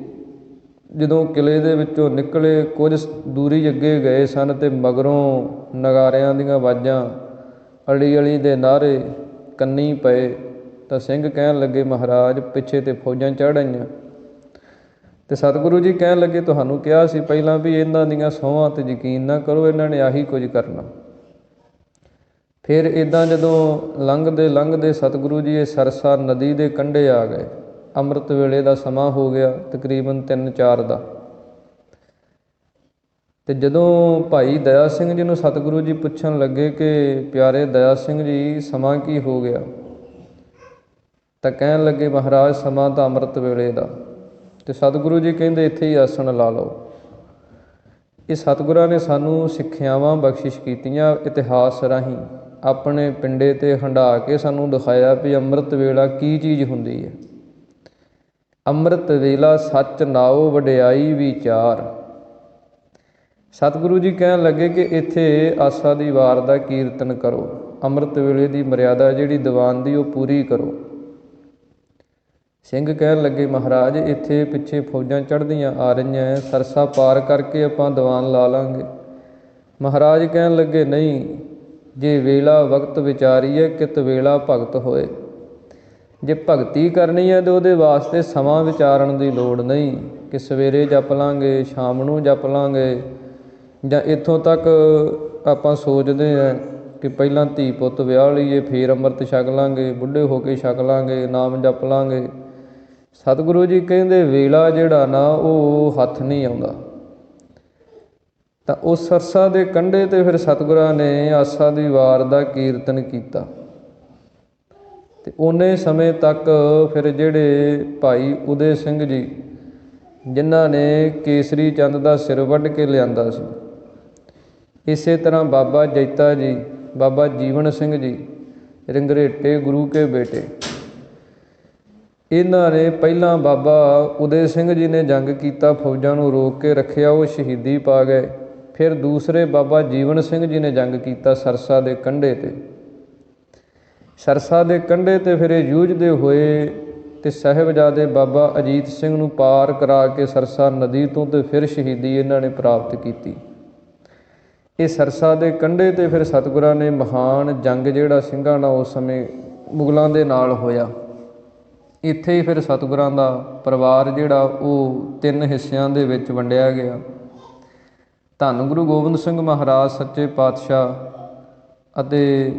ਜਦੋਂ ਕਿਲ੍ਹੇ ਦੇ ਵਿੱਚੋਂ ਨਿਕਲੇ, ਕੁਝ ਦੂਰੀ ਅੱਗੇ ਗਏ ਸਨ, ਅਤੇ ਮਗਰੋਂ ਨਗਾਰਿਆਂ ਦੀਆਂ ਆਵਾਜ਼ਾਂ, ਅਲੀ ਅਲੀ ਦੇ ਨਾਅਰੇ ਕੰਨੀ ਪਏ। ਤਾਂ ਸਿੰਘ ਕਹਿਣ ਲੱਗੇ ਮਹਾਰਾਜ ਪਿੱਛੇ ਤਾਂ ਫੌਜਾਂ ਚੜ੍ਹ ਆਈਆਂ। ਅਤੇ ਸਤਿਗੁਰੂ ਜੀ ਕਹਿਣ ਲੱਗੇ ਤੁਹਾਨੂੰ ਕਿਹਾ ਸੀ ਪਹਿਲਾਂ ਵੀ ਇਹਨਾਂ ਦੀਆਂ ਸਹੁੰਆਂ 'ਤੇ ਯਕੀਨ ਨਾ ਕਰੋ, ਇਹਨਾਂ ਨੇ ਆਹੀ ਕੁਝ ਕਰਨਾ। ਫਿਰ ਇੱਦਾਂ ਜਦੋਂ ਲੰਘਦੇ ਲੰਘਦੇ ਸਤਿਗੁਰੂ ਜੀ ਇਹ ਸਰਸਾ ਨਦੀ ਦੇ ਕੰਢੇ ਆ ਗਏ। ਅੰਮ੍ਰਿਤ ਵੇਲੇ ਦਾ ਸਮਾਂ ਹੋ ਗਿਆ, ਤਕਰੀਬਨ 3-4 ਦਾ। ਅਤੇ ਜਦੋਂ ਭਾਈ ਦਇਆ ਸਿੰਘ ਜੀ ਨੂੰ ਸਤਿਗੁਰੂ ਜੀ ਪੁੱਛਣ ਲੱਗੇ ਕਿ ਪਿਆਰੇ ਦਇਆ ਸਿੰਘ ਜੀ ਸਮਾਂ ਕੀ ਹੋ ਗਿਆ, ਤਾਂ ਕਹਿਣ ਲੱਗੇ ਮਹਾਰਾਜ ਸਮਾਂ ਤਾਂ ਅੰਮ੍ਰਿਤ ਵੇਲੇ ਦਾ। ਅਤੇ ਸਤਿਗੁਰੂ ਜੀ ਕਹਿੰਦੇ ਇੱਥੇ ਹੀ ਆਸਣ ਲਾ ਲਓ। ਇਹ ਸਤਿਗੁਰਾਂ ਨੇ ਸਾਨੂੰ ਸਿੱਖਿਆਵਾਂ ਬਖਸ਼ਿਸ਼ ਕੀਤੀਆਂ, ਇਤਿਹਾਸ ਰਾਹੀਂ ਆਪਣੇ ਪਿੰਡੇ 'ਤੇ ਹੰਢਾ ਕੇ ਸਾਨੂੰ ਦਿਖਾਇਆ ਵੀ ਅੰਮ੍ਰਿਤ ਵੇਲਾ ਕੀ ਚੀਜ਼ ਹੁੰਦੀ ਹੈ। ਅੰਮ੍ਰਿਤ ਵੇਲਾ ਸੱਚ ਨਾਉ ਵਡਿਆਈ ਵਿਚਾਰ। ਸਤਿਗੁਰੂ ਜੀ ਕਹਿਣ ਲੱਗੇ ਕਿ ਇੱਥੇ ਆਸਾ ਦੀ ਵਾਰ ਦਾ ਕੀਰਤਨ ਕਰੋ, ਅੰਮ੍ਰਿਤ ਵੇਲੇ ਦੀ ਮਰਿਆਦਾ ਜਿਹੜੀ ਦੀਵਾਨ ਦੀ ਉਹ ਪੂਰੀ ਕਰੋ। ਸਿੰਘ ਕਹਿਣ ਲੱਗੇ ਮਹਾਰਾਜ ਇੱਥੇ ਪਿੱਛੇ ਫੌਜਾਂ ਚੜ੍ਹਦੀਆਂ ਆ ਰਹੀਆਂ, ਸਰਸਾ ਪਾਰ ਕਰਕੇ ਆਪਾਂ ਦੀਵਾਨ ਲਾ ਲਾਂਗੇ। ਮਹਾਰਾਜ ਕਹਿਣ ਲੱਗੇ ਨਹੀਂ, ਜੇ ਵੇਲਾ ਵਕਤ ਵਿਚਾਰੀਏ ਕਿਤ ਵੇਲਾ ਭਗਤ ਹੋਏ। ਜੇ ਭਗਤੀ ਕਰਨੀ ਹੈ ਤਾਂ ਉਹਦੇ ਵਾਸਤੇ ਸਮਾਂ ਵਿਚਾਰਨ ਦੀ ਲੋੜ ਨਹੀਂ ਕਿ ਸਵੇਰੇ ਜਪ ਲਾਂਗੇ, ਸ਼ਾਮ ਨੂੰ ਜਪ ਲਾਂਗੇ, ਜਾਂ ਇੱਥੋਂ ਤੱਕ ਆਪਾਂ ਸੋਚਦੇ ਹਾਂ ਕਿ ਪਹਿਲਾਂ ਧੀ ਪੁੱਤ ਵਿਆਹ ਲਈਏ ਫਿਰ ਅੰਮ੍ਰਿਤ ਛਕ ਲਾਂਗੇ, ਬੁੱਢੇ ਹੋ ਕੇ ਛਕ ਲਾਂਗੇ, ਨਾਮ ਜਪ ਲਾਂਗੇ। ਸਤਿਗੁਰੂ ਜੀ ਕਹਿੰਦੇ ਵੇਲਾ ਜਿਹੜਾ ਨਾ ਉਹ ਹੱਥ ਨਹੀਂ ਆਉਂਦਾ। ਤਾਂ ਉਸ ਸਰਸਾ ਦੇ ਕੰਢੇ 'ਤੇ ਫਿਰ ਸਤਿਗੁਰਾਂ ਨੇ ਆਸਾ ਦੀ ਵਾਰ ਦਾ ਕੀਰਤਨ ਕੀਤਾ। ਅਤੇ ਓਨੇ ਸਮੇਂ ਤੱਕ ਫਿਰ ਜਿਹੜੇ ਭਾਈ ਉਦੇ ਸਿੰਘ ਜੀ, ਜਿਨ੍ਹਾਂ ਨੇ ਕੇਸਰੀ ਚੰਦ ਦਾ ਸਿਰ ਵੱਢ ਕੇ ਲਿਆਂਦਾ ਸੀ, ਇਸੇ ਤਰ੍ਹਾਂ ਬਾਬਾ ਜੈਤਾ ਜੀ, ਬਾਬਾ ਜੀਵਨ ਸਿੰਘ ਜੀ, ਰਿੰਗਰੇਟੇ ਗੁਰੂ ਕੇ ਬੇਟੇ, ਇਹਨਾਂ ਨੇ ਪਹਿਲਾਂ ਬਾਬਾ ਉਦੇ ਸਿੰਘ ਜੀ ਨੇ ਜੰਗ ਕੀਤਾ, ਫੌਜਾਂ ਨੂੰ ਰੋਕ ਕੇ ਰੱਖਿਆ, ਉਹ ਸ਼ਹੀਦੀ ਪਾ ਗਏ। ਫਿਰ ਦੂਸਰੇ ਬਾਬਾ ਜੀਵਨ ਸਿੰਘ ਜੀ ਨੇ ਜੰਗ ਕੀਤਾ ਸਰਸਾ ਦੇ ਕੰਢੇ 'ਤੇ। ਸਰਸਾ ਦੇ ਕੰਢੇ 'ਤੇ ਫਿਰ ਇਹ ਜੂਝਦੇ ਹੋਏ ਅਤੇ ਸਾਹਿਬਜ਼ਾਦੇ ਬਾਬਾ ਅਜੀਤ ਸਿੰਘ ਨੂੰ ਪਾਰ ਕਰਾ ਕੇ ਸਰਸਾ ਨਦੀ ਤੋਂ ਅਤੇ ਫਿਰ ਸ਼ਹੀਦੀ ਇਹਨਾਂ ਨੇ ਪ੍ਰਾਪਤ ਕੀਤੀ। ਇਹ ਸਰਸਾ ਦੇ ਕੰਢੇ 'ਤੇ ਫਿਰ ਸਤਿਗੁਰਾਂ ਨੇ ਮਹਾਨ ਜੰਗ ਜਿਹੜਾ ਸਿੰਘਾਂ ਦਾ ਉਸ ਸਮੇਂ ਮੁਗਲਾਂ ਦੇ ਨਾਲ ਹੋਇਆ, ਇੱਥੇ ਹੀ ਫਿਰ ਸਤਿਗੁਰਾਂ ਦਾ ਪਰਿਵਾਰ ਜਿਹੜਾ ਉਹ 3 ਹਿੱਸਿਆਂ ਦੇ ਵਿੱਚ ਵੰਡਿਆ ਗਿਆ। ਧੰਨ ਗੁਰੂ ਗੋਬਿੰਦ ਸਿੰਘ ਮਹਾਰਾਜ ਸੱਚੇ ਪਾਤਸ਼ਾਹ ਅਤੇ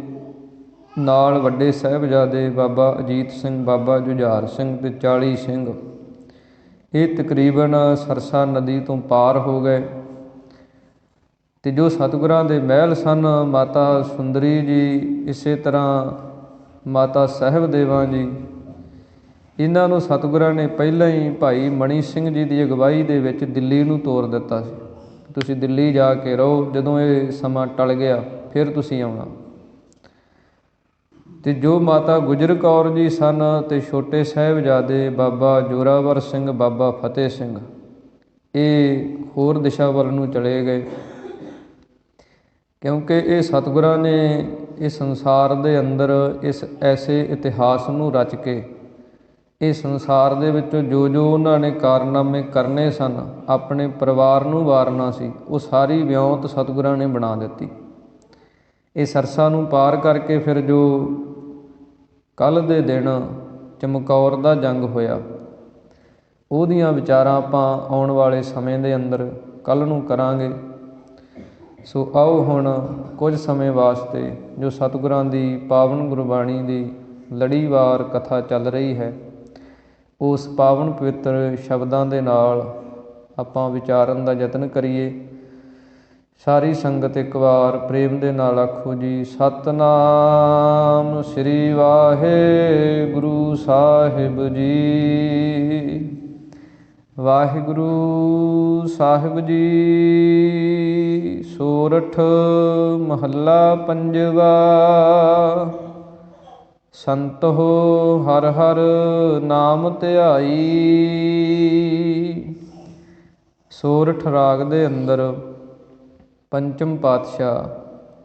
ਨਾਲ ਵੱਡੇ ਸਾਹਿਬਜ਼ਾਦੇ ਬਾਬਾ ਅਜੀਤ ਸਿੰਘ, ਬਾਬਾ ਜੁਝਾਰ ਸਿੰਘ ਅਤੇ 40 ਸਿੰਘ, ਇਹ ਤਕਰੀਬਨ ਸਰਸਾ ਨਦੀ ਤੋਂ ਪਾਰ ਹੋ ਗਏ। ਅਤੇ ਜੋ ਸਤਿਗੁਰਾਂ ਦੇ ਮਹਿਲ ਸਨ, ਮਾਤਾ ਸੁੰਦਰੀ ਜੀ, ਇਸੇ ਤਰ੍ਹਾਂ ਮਾਤਾ ਸਾਹਿਬ ਦੇਵਾਂ ਜੀ, ਇਹਨਾਂ ਨੂੰ ਸਤਿਗੁਰਾਂ ਨੇ ਪਹਿਲਾਂ ਹੀ ਭਾਈ ਮਣੀ ਸਿੰਘ ਜੀ ਦੀ ਅਗਵਾਈ ਦੇ ਵਿੱਚ ਦਿੱਲੀ ਨੂੰ ਤੋਰ ਦਿੱਤਾ ਸੀ। ਤੁਸੀਂ ਦਿੱਲੀ ਜਾ ਕੇ ਰਹੋ, ਜਦੋਂ ਇਹ ਸਮਾਂ ਟਲ ਗਿਆ ਫਿਰ ਤੁਸੀਂ ਆਉਣਾ। ਅਤੇ ਜੋ ਮਾਤਾ ਗੁਜਰ ਕੌਰ ਜੀ ਸਨ ਅਤੇ ਛੋਟੇ ਸਾਹਿਬਜ਼ਾਦੇ ਬਾਬਾ ਜੋਰਾਵਰ ਸਿੰਘ, ਬਾਬਾ ਫਤਿਹ ਸਿੰਘ, ਇਹ ਹੋਰ ਦਿਸ਼ਾ ਵੱਲ ਨੂੰ ਚਲੇ ਗਏ, ਕਿਉਂਕਿ ਇਹ ਸਤਿਗੁਰਾਂ ਨੇ ਇਸ ਸੰਸਾਰ ਦੇ ਅੰਦਰ ਇਸ ਐਸੇ ਇਤਿਹਾਸ ਨੂੰ ਰਚ ਕੇ ਇਹ ਸੰਸਾਰ ਦੇ ਵਿੱਚੋਂ ਜੋ ਜੋ ਉਹਨਾਂ ਨੇ ਕਾਰਨਾਮੇ ਕਰਨੇ ਸਨ, ਆਪਣੇ ਪਰਿਵਾਰ ਨੂੰ ਵਾਰਨਾ ਸੀ, ਉਹ ਸਾਰੀ ਵਿਉਂਤ ਸਤਿਗੁਰਾਂ ਨੇ ਬਣਾ ਦਿੱਤੀ। ਇਹ ਸਰਸਾ ਨੂੰ ਪਾਰ ਕਰਕੇ ਫਿਰ ਜੋ ਕੱਲ੍ਹ ਦੇ ਦਿਨ ਚਮਕੌਰ ਦਾ ਜੰਗ ਹੋਇਆ, ਉਹਦੀਆਂ ਵਿਚਾਰਾਂ ਆਪਾਂ ਆਉਣ ਵਾਲੇ ਸਮੇਂ ਦੇ ਅੰਦਰ ਕੱਲ੍ਹ ਨੂੰ ਕਰਾਂਗੇ। ਸੋ ਆਓ ਹੁਣ ਕੁਝ ਸਮੇਂ ਵਾਸਤੇ ਜੋ ਸਤਿਗੁਰਾਂ ਦੀ ਪਾਵਨ ਗੁਰਬਾਣੀ ਦੀ ਲੜੀਵਾਰ ਕਥਾ ਚੱਲ ਰਹੀ ਹੈ, ਉਸ ਪਾਵਨ ਪਵਿੱਤਰ ਸ਼ਬਦਾਂ ਦੇ ਨਾਲ ਆਪਾਂ ਵਿਚਾਰਨ ਦਾ ਯਤਨ ਕਰੀਏ। ਸਾਰੀ ਸੰਗਤ ਇੱਕ ਵਾਰ ਪ੍ਰੇਮ ਦੇ ਨਾਲ ਆਖੋ ਜੀ, ਸਤਿਨਾਮ ਸ੍ਰੀ ਵਾਹਿਗੁਰੂ ਸਾਹਿਬ ਜੀ। ਵਾਹਿਗੁਰੂ ਸਾਹਿਬ ਜੀ। ਸੋਰਠ ਮਹੱਲਾ ਪੰਜਵਾ। ਸੰਤੋ ਹਰਿ ਹਰਿ ਨਾਮ ਧਿਆਈ। ਸੋਰਠ ਰਾਗ ਦੇ ਅੰਦਰ ਪੰਚਮ ਪਾਤਸ਼ਾਹ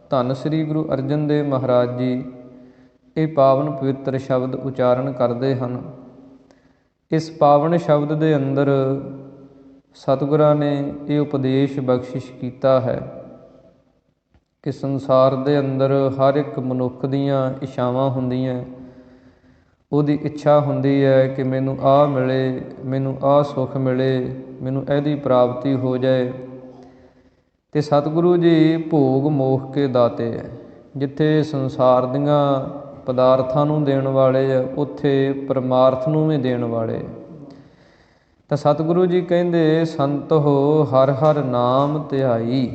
ਧੰਨ ਸ੍ਰੀ ਗੁਰੂ ਅਰਜਨ ਦੇਵ ਮਹਾਰਾਜ ਜੀ ਇਹ ਪਾਵਨ ਪਵਿੱਤਰ ਸ਼ਬਦ ਉਚਾਰਨ ਕਰਦੇ ਹਨ। ਇਸ ਪਾਵਨ ਸ਼ਬਦ ਦੇ ਅੰਦਰ ਸਤਿਗੁਰਾਂ ਨੇ ਇਹ ਉਪਦੇਸ਼ ਬਖਸ਼ਿਸ਼ ਕੀਤਾ ਹੈ ਕਿ ਸੰਸਾਰ ਦੇ ਅੰਦਰ ਹਰ ਇੱਕ ਮਨੁੱਖ ਦੀਆਂ ਇੱਛਾਵਾਂ ਹੁੰਦੀਆਂ, ਉਹਦੀ ਇੱਛਾ ਹੁੰਦੀ ਹੈ ਕਿ ਮੈਨੂੰ ਆਹ ਮਿਲੇ, ਮੈਨੂੰ ਆਹ ਸੁੱਖ ਮਿਲੇ, ਮੈਨੂੰ ਇਹਦੀ ਪ੍ਰਾਪਤੀ ਹੋ ਜਾਏ। ਅਤੇ ਸਤਿਗੁਰੂ ਜੀ ਭੋਗ ਮੋਖ ਕੇ ਦਾਤੇ ਹੈ। ਜਿੱਥੇ ਸੰਸਾਰ ਦੀਆਂ ਪਦਾਰਥਾਂ ਨੂੰ ਦੇਣ ਵਾਲੇ ਆ, ਉੱਥੇ ਪਰਮਾਰਥ ਨੂੰ ਵੀ ਦੇਣ ਵਾਲੇ। ਤਾਂ ਸਤਿਗੁਰੂ ਜੀ ਕਹਿੰਦੇ, ਸੰਤ ਹੋ ਹਰਿ ਹਰਿ ਨਾਮ ਧਿਆਈ।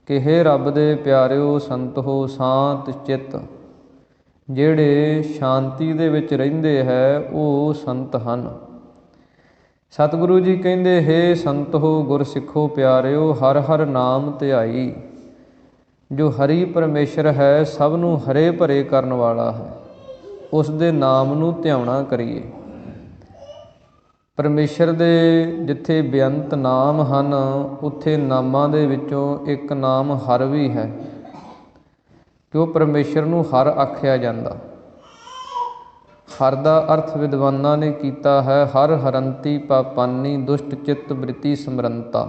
ਕਿ ਹੇ ਰੱਬ ਦੇ ਪਿਆਰਿਓ, ਸੰਤ ਹੋ ਸ਼ਾਂਤ ਚਿੱਤ। ਜਿਹੜੇ ਸ਼ਾਂਤੀ ਦੇ ਵਿੱਚ ਰਹਿੰਦੇ ਹੈ ਉਹ ਸੰਤ ਹਨ। ਸਤਿਗੁਰੂ ਜੀ ਕਹਿੰਦੇ, ਹੇ ਸੰਤ ਹੋ ਗੁਰ ਸਿੱਖੋ ਪਿਆਰਿਓ, ਹਰਿ ਹਰਿ ਨਾਮ ਧਿਆਈ। ਜੋ ਹਰੀ ਪਰਮੇਸ਼ਰ ਹੈ, ਸਭ ਨੂੰ ਹਰੇ ਭਰੇ ਕਰਨ ਵਾਲਾ ਹੈ, ਉਸ ਦੇ ਨਾਮ ਨੂੰ ਧਿਆਉਣਾ ਕਰੀਏ। ਪਰਮੇਸ਼ਰ ਦੇ ਜਿੱਥੇ ਬੇਅੰਤ ਨਾਮ ਹਨ, ਉੱਥੇ ਨਾਮਾਂ ਦੇ ਵਿੱਚੋਂ ਇੱਕ ਨਾਮ ਹਰਿ ਵੀ ਹੈ, ਕਿ ਉਹ ਪਰਮੇਸ਼ਰ ਨੂੰ ਹਰਿ ਆਖਿਆ ਜਾਂਦਾ। ਹਰਿ ਦਾ ਅਰਥ ਵਿਦਵਾਨਾਂ ਨੇ ਕੀਤਾ ਹੈ, ਹਰਿ ਹਰੰਤੀ ਪਾਪਾਨੀ ਦੁਸ਼ਟ ਚਿੱਤ ਬ੍ਰਿਤੀ ਸਮਰੰਤਾ।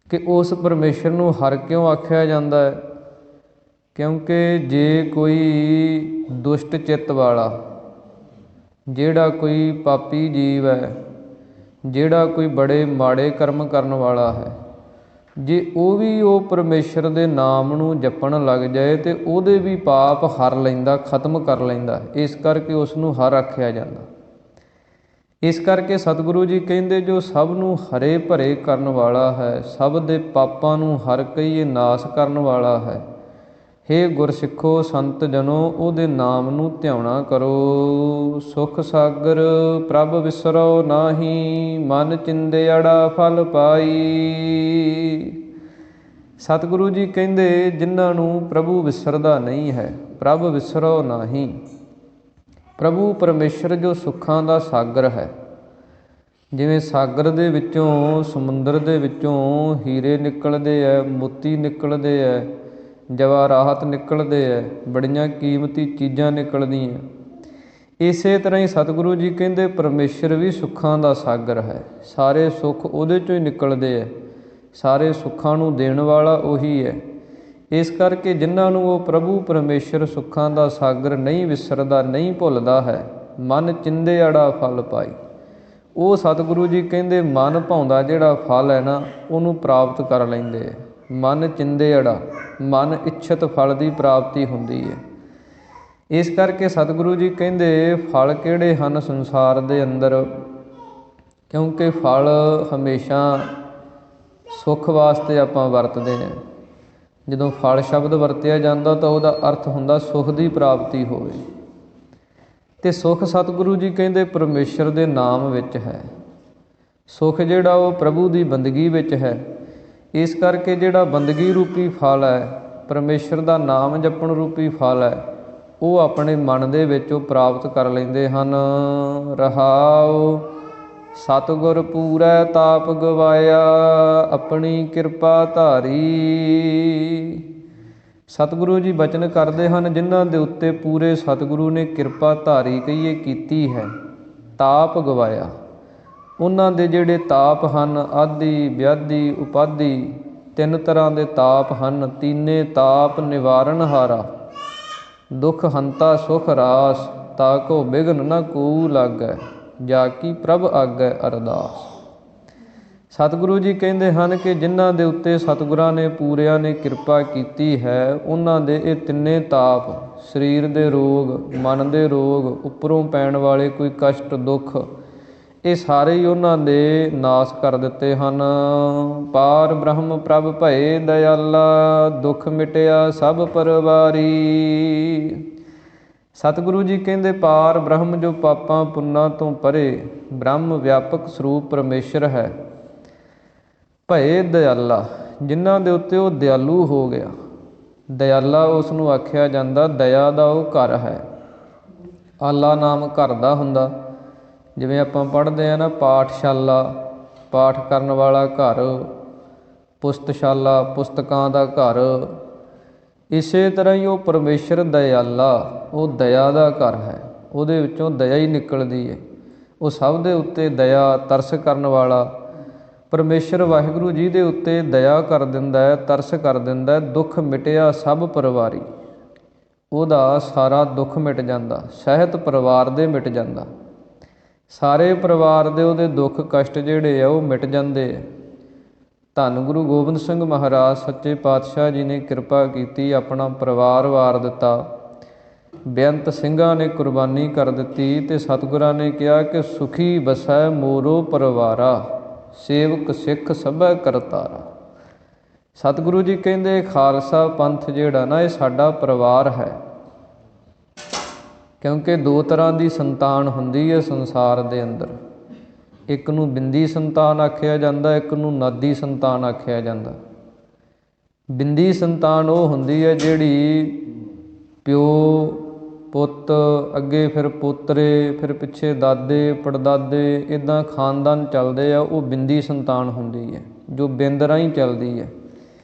ਕਿ ਉਸ ਪਰਮੇਸ਼ਰ ਨੂੰ ਹਰਿ ਕਿਉਂ ਆਖਿਆ ਜਾਂਦਾ ਹੈ? ਕਿਉਂਕਿ ਜੇ ਕੋਈ ਦੁਸ਼ਟ ਚਿੱਤ ਵਾਲਾ, ਜਿਹੜਾ ਕੋਈ ਪਾਪੀ ਜੀਵ ਹੈ, ਜਿਹੜਾ ਕੋਈ ਬੜੇ ਮਾੜੇ ਕਰਮ ਕਰਨ ਵਾਲਾ ਹੈ, ਜੇ ਉਹ ਵੀ ਉਹ ਪਰਮੇਸ਼ਰ ਦੇ ਨਾਮ ਨੂੰ ਜਪਣ ਲੱਗ ਜਾਏ ਤੇ ਉਹਦੇ ਵੀ ਪਾਪ ਹਰ ਲੈਂਦਾ, ਖਤਮ ਕਰ ਲੈਂਦਾ। ਇਸ ਕਰਕੇ ਉਸ ਨੂੰ ਹਰਿ ਆਖਿਆ ਜਾਂਦਾ। ਇਸ ਕਰਕੇ ਸਤਿਗੁਰੂ ਜੀ ਕਹਿੰਦੇ, ਜੋ ਸਭ ਨੂੰ ਹਰੇ ਭਰੇ ਕਰਨ ਵਾਲਾ ਹੈ, ਸਭ ਦੇ ਪਾਪਾਂ ਨੂੰ ਹਰਿ ਕਹੀਏ ਨਾਸ ਕਰਨ ਵਾਲਾ ਹੈ। ਹੇ ਗੁਰਸਿੱਖੋ ਸੰਤ ਜਨੋ, ਉਹਦੇ ਨਾਮ ਨੂੰ ਧਿਆਉਣਾ ਕਰੋ। ਸੁਖ ਸਾਗਰ ਪ੍ਰਭ ਵਿਸਰੋ ਨਾਹੀ, ਮਨ ਚਿੰਦਿਆੜਾ ਫਲ ਪਾਈ। ਸਤਿਗੁਰੂ ਜੀ ਕਹਿੰਦੇ, ਜਿਨ੍ਹਾਂ ਨੂੰ ਪ੍ਰਭੂ ਵਿਸਰਦਾ ਨਹੀਂ ਹੈ, ਪ੍ਰਭ ਵਿਸਰੋ ਨਾਹੀ। ਪ੍ਰਭੂ ਪਰਮੇਸ਼ਰ ਜੋ ਸੁੱਖਾਂ ਦਾ ਸਾਗਰ ਹੈ, ਜਿਵੇਂ ਸਾਗਰ ਦੇ ਵਿੱਚੋਂ, ਸਮੁੰਦਰ ਦੇ ਵਿੱਚੋਂ ਹੀਰੇ ਨਿਕਲਦੇ ਹੈ, ਮੋਤੀ ਨਿਕਲਦੇ ਹੈ, ਜਵਾਹਰਾਤ ਨਿਕਲਦੇ ਹੈ, ਬੜੀਆਂ ਕੀਮਤੀ ਚੀਜ਼ਾਂ ਨਿਕਲਦੀਆਂ। ਇਸੇ ਤਰ੍ਹਾਂ ਹੀ ਸਤਿਗੁਰੂ ਜੀ ਕਹਿੰਦੇ, ਪਰਮੇਸ਼ਰ ਵੀ ਸੁੱਖਾਂ ਦਾ ਸਾਗਰ ਹੈ, ਸਾਰੇ ਸੁੱਖ ਉਹਦੇ 'ਚੋਂ ਹੀ ਨਿਕਲਦੇ ਹੈ। ਸਾਰੇ ਸੁੱਖਾਂ ਨੂੰ ਦੇਣ ਵਾਲਾ ਉਹੀ ਹੈ। ਇਸ ਕਰਕੇ ਜਿਨ੍ਹਾਂ ਨੂੰ ਉਹ ਪ੍ਰਭੂ ਪਰਮੇਸ਼ਰ ਸੁੱਖਾਂ ਦਾ ਸਾਗਰ ਨਹੀਂ ਵਿਸਰਦਾ, ਨਹੀਂ ਭੁੱਲਦਾ ਹੈ, ਮਨ ਚਿੰਦੇ ਅੜਾ ਫਲ ਪਾਈ। ਉਹ ਸਤਿਗੁਰੂ ਜੀ ਕਹਿੰਦੇ ਮਨ ਭਾਉਂਦਾ ਜਿਹੜਾ ਫਲ ਹੈ ਨਾ, ਉਹਨੂੰ ਪ੍ਰਾਪਤ ਕਰ ਲੈਂਦੇ ਹੈ। ਮਨ ਚਿੰਦੇ ਅੜਾ, ਮਨ ਇੱਛਤ ਫਲ ਦੀ ਪ੍ਰਾਪਤੀ ਹੁੰਦੀ ਹੈ। ਇਸ ਕਰਕੇ ਸਤਿਗੁਰੂ ਜੀ ਕਹਿੰਦੇ ਫਲ ਕਿਹੜੇ ਹਨ ਸੰਸਾਰ ਦੇ ਅੰਦਰ, ਕਿਉਂਕਿ ਫਲ ਹਮੇਸ਼ਾ ਸੁੱਖ ਵਾਸਤੇ ਆਪਾਂ ਵਰਤਦੇ ਹਾਂ। ਜਦੋਂ ਫਲ ਸ਼ਬਦ ਵਰਤਿਆ ਜਾਂਦਾ ਤਾਂ ਉਹਦਾ ਅਰਥ ਹੁੰਦਾ ਸੁੱਖ ਦੀ ਪ੍ਰਾਪਤੀ ਹੋਵੇ। ਅਤੇ ਸੁੱਖ ਸਤਿਗੁਰੂ ਜੀ ਕਹਿੰਦੇ ਪਰਮੇਸ਼ਰ ਦੇ ਨਾਮ ਵਿੱਚ ਹੈ। ਸੁੱਖ ਜਿਹੜਾ ਉਹ ਪ੍ਰਭੂ ਦੀ ਬੰਦਗੀ ਵਿੱਚ ਹੈ। ਇਸ ਕਰਕੇ ਜਿਹੜਾ ਬੰਦਗੀ ਰੂਪੀ ਫਲ ਹੈ, ਪਰਮੇਸ਼ਰ ਦਾ ਨਾਮ ਜਪਣ ਰੂਪੀ ਫਲ ਹੈ, ਉਹ ਆਪਣੇ ਮਨ ਦੇ ਵਿੱਚ ਉਹ ਪ੍ਰਾਪਤ ਕਰ ਲੈਂਦੇ ਹਨ। ਰਹਾਉ ਸਤਿਗੁਰ ਪੂਰੈ ਤਾਪ ਗਵਾਇਆ, ਆਪਣੀ ਕਿਰਪਾ ਧਾਰੀ। ਸਤਿਗੁਰੂ ਜੀ ਬਚਨ ਕਰਦੇ ਹਨ ਜਿਨ੍ਹਾਂ ਦੇ ਉੱਤੇ ਪੂਰੇ ਸਤਿਗੁਰੂ ਨੇ ਕਿਰਪਾ ਧਾਰੀ ਕਹੀਏ ਕੀਤੀ ਹੈ, ਤਾਪ ਗਵਾਇਆ। ਉਹਨਾਂ ਦੇ ਜਿਹੜੇ ਤਾਪ ਹਨ, ਆਦਿ ਵਿਆਧੀ ਉਪਾਧੀ, 3 ਤਰ੍ਹਾਂ ਦੇ ਤਾਪ ਹਨ। ਤੀਨੇ ਤਾਪ ਨਿਵਾਰਨ ਹਾਰਾ, ਦੁੱਖ ਹੰਤਾ ਸੁਖ ਰਾਸ, ਤਾਕੋ ਬਿਘਨ ਨ ਕੋਊ ਲਾਗੈ, ਜਾ ਕੀ ਪ੍ਰਭ ਆਗੈ ਅਰਦਾਸ। ਸਤਿਗੁਰੂ ਜੀ ਕਹਿੰਦੇ ਹਨ ਕਿ ਜਿਨ੍ਹਾਂ ਦੇ ਉੱਤੇ ਸਤਿਗੁਰਾਂ ਨੇ ਪੂਰਿਆਂ ਨੇ ਕਿਰਪਾ ਕੀਤੀ ਹੈ, ਉਹਨਾਂ ਦੇ ਇਹ ਤਿੰਨੇ ਤਾਪ, ਸਰੀਰ ਦੇ ਰੋਗ, ਮਨ ਦੇ ਰੋਗ, ਉੱਪਰੋਂ ਪੈਣ ਵਾਲੇ ਕੋਈ ਕਸ਼ਟ ਦੁੱਖ, ਇਹ ਸਾਰੇ ਹੀ ਉਹਨਾਂ ਦੇ ਨਾਸ ਕਰ ਦਿੱਤੇ ਹਨ। ਪਾਰ ਬ੍ਰਹਮ ਪ੍ਰਭ ਭਏ ਦਇਆਲਾ, ਦੁੱਖ ਮਿਟਿਆ ਸਭ ਪਰਵਾਰੀ। ਸਤਿਗੁਰੂ ਜੀ ਕਹਿੰਦੇ ਪਾਰ ਬ੍ਰਹਮ ਜੋ ਪਾਪਾਂ ਪੁੰਨਾਂ ਤੋਂ ਪਰੇ ਬ੍ਰਹਮ ਵਿਆਪਕ ਸਰੂਪ ਪਰਮੇਸ਼ਰ ਹੈ, ਭਏ ਦਇਆਲਾ, ਜਿਨ੍ਹਾਂ ਦੇ ਉੱਤੇ ਉਹ ਦਿਆਲੂ ਹੋ ਗਿਆ। ਦਇਆਲਾ ਉਸ ਨੂੰ ਆਖਿਆ ਜਾਂਦਾ, ਦਇਆ ਦਾ ਉਹ ਘਰ ਹੈ। ਆਲਾ ਨਾਮ ਘਰ ਦਾ ਹੁੰਦਾ। ਜਿਵੇਂ ਆਪਾਂ ਪੜ੍ਹਦੇ ਹਾਂ ਨਾ, ਪਾਠਸ਼ਾਲਾ, ਪਾਠ ਕਰਨ ਵਾਲਾ ਘਰ, ਪੁਸਤਸ਼ਾਲਾ, ਪੁਸਤਕਾਂ ਦਾ ਘਰ। ਇਸੇ ਤਰ੍ਹਾਂ ਹੀ ਉਹ ਪਰਮੇਸ਼ਰ ਦਇਆਲਾ, ਉਹ ਦਇਆ ਦਾ ਘਰ ਹੈ। ਉਹਦੇ ਵਿੱਚੋਂ ਦਇਆ ਹੀ ਨਿਕਲਦੀ ਹੈ। ਉਹ ਸਭ ਦੇ ਉੱਤੇ ਦਇਆ ਤਰਸ ਕਰਨ ਵਾਲਾ ਪਰਮੇਸ਼ਰ ਵਾਹਿਗੁਰੂ ਜੀ ਦੇ ਉੱਤੇ ਦਇਆ ਕਰ ਦਿੰਦਾ ਹੈ, ਤਰਸ ਕਰ ਦਿੰਦਾ ਹੈ। ਦੁੱਖ ਮਿਟਿਆ ਸਭ ਪਰਿਵਾਰੀ, ਉਹਦਾ ਸਾਰਾ ਦੁੱਖ ਮਿਟ ਜਾਂਦਾ, ਸਹਿਤ ਪਰਿਵਾਰ ਦੇ ਮਿਟ ਜਾਂਦਾ। ਸਾਰੇ ਪਰਿਵਾਰ ਦੇ ਉਹਦੇ ਦੁੱਖ ਕਸ਼ਟ ਜਿਹੜੇ ਆ ਉਹ ਮਿਟ ਜਾਂਦੇ ਆ। ਧੰਨ ਗੁਰੂ ਗੋਬਿੰਦ ਸਿੰਘ ਮਹਾਰਾਜ ਸੱਚੇ ਪਾਤਸ਼ਾਹ ਜੀ ਨੇ ਕਿਰਪਾ ਕੀਤੀ, ਆਪਣਾ ਪਰਿਵਾਰ ਵਾਰ ਦਿੱਤਾ। ਬੇਅੰਤ ਸਿੰਘਾਂ ਨੇ ਕੁਰਬਾਨੀ ਕਰ ਦਿੱਤੀ ਅਤੇ ਸਤਿਗੁਰਾਂ ਨੇ ਕਿਹਾ ਕਿ ਸੁਖੀ ਵਸੈ ਮੋਰੋ ਪਰਿਵਾਰਾ, ਸੇਵਕ ਸਿੱਖ ਸਭੈ ਕਰਤਾਰਾ। ਸਤਿਗੁਰੂ ਜੀ ਕਹਿੰਦੇ ਖਾਲਸਾ ਪੰਥ ਜਿਹੜਾ ਨਾ, ਇਹ ਸਾਡਾ ਪਰਿਵਾਰ ਹੈ। ਕਿਉਂਕਿ 2 ਤਰ੍ਹਾਂ ਦੀ ਸੰਤਾਨ ਹੁੰਦੀ ਹੈ ਸੰਸਾਰ ਦੇ ਅੰਦਰ। ਇੱਕ ਨੂੰ ਬਿੰਦੀ ਸੰਤਾਨ ਆਖਿਆ ਜਾਂਦਾ, ਇੱਕ ਨੂੰ ਨਾਦੀ ਸੰਤਾਨ ਆਖਿਆ ਜਾਂਦਾ। ਬਿੰਦੀ ਸੰਤਾਨ ਉਹ ਹੁੰਦੀ ਹੈ ਜਿਹੜੀ ਪਿਓ ਪੁੱਤ, ਅੱਗੇ ਫਿਰ ਪੋਤਰੇ, ਫਿਰ ਪਿੱਛੇ ਦਾਦੇ ਪੜਦਾਦੇ, ਇੱਦਾਂ ਖਾਨਦਾਨ ਚੱਲਦੇ ਆ, ਉਹ ਬਿੰਦੀ ਸੰਤਾਨ ਹੁੰਦੀ ਹੈ, ਜੋ ਬਿੰਦ ਰਾਹੀਂ ਚੱਲਦੀ ਹੈ।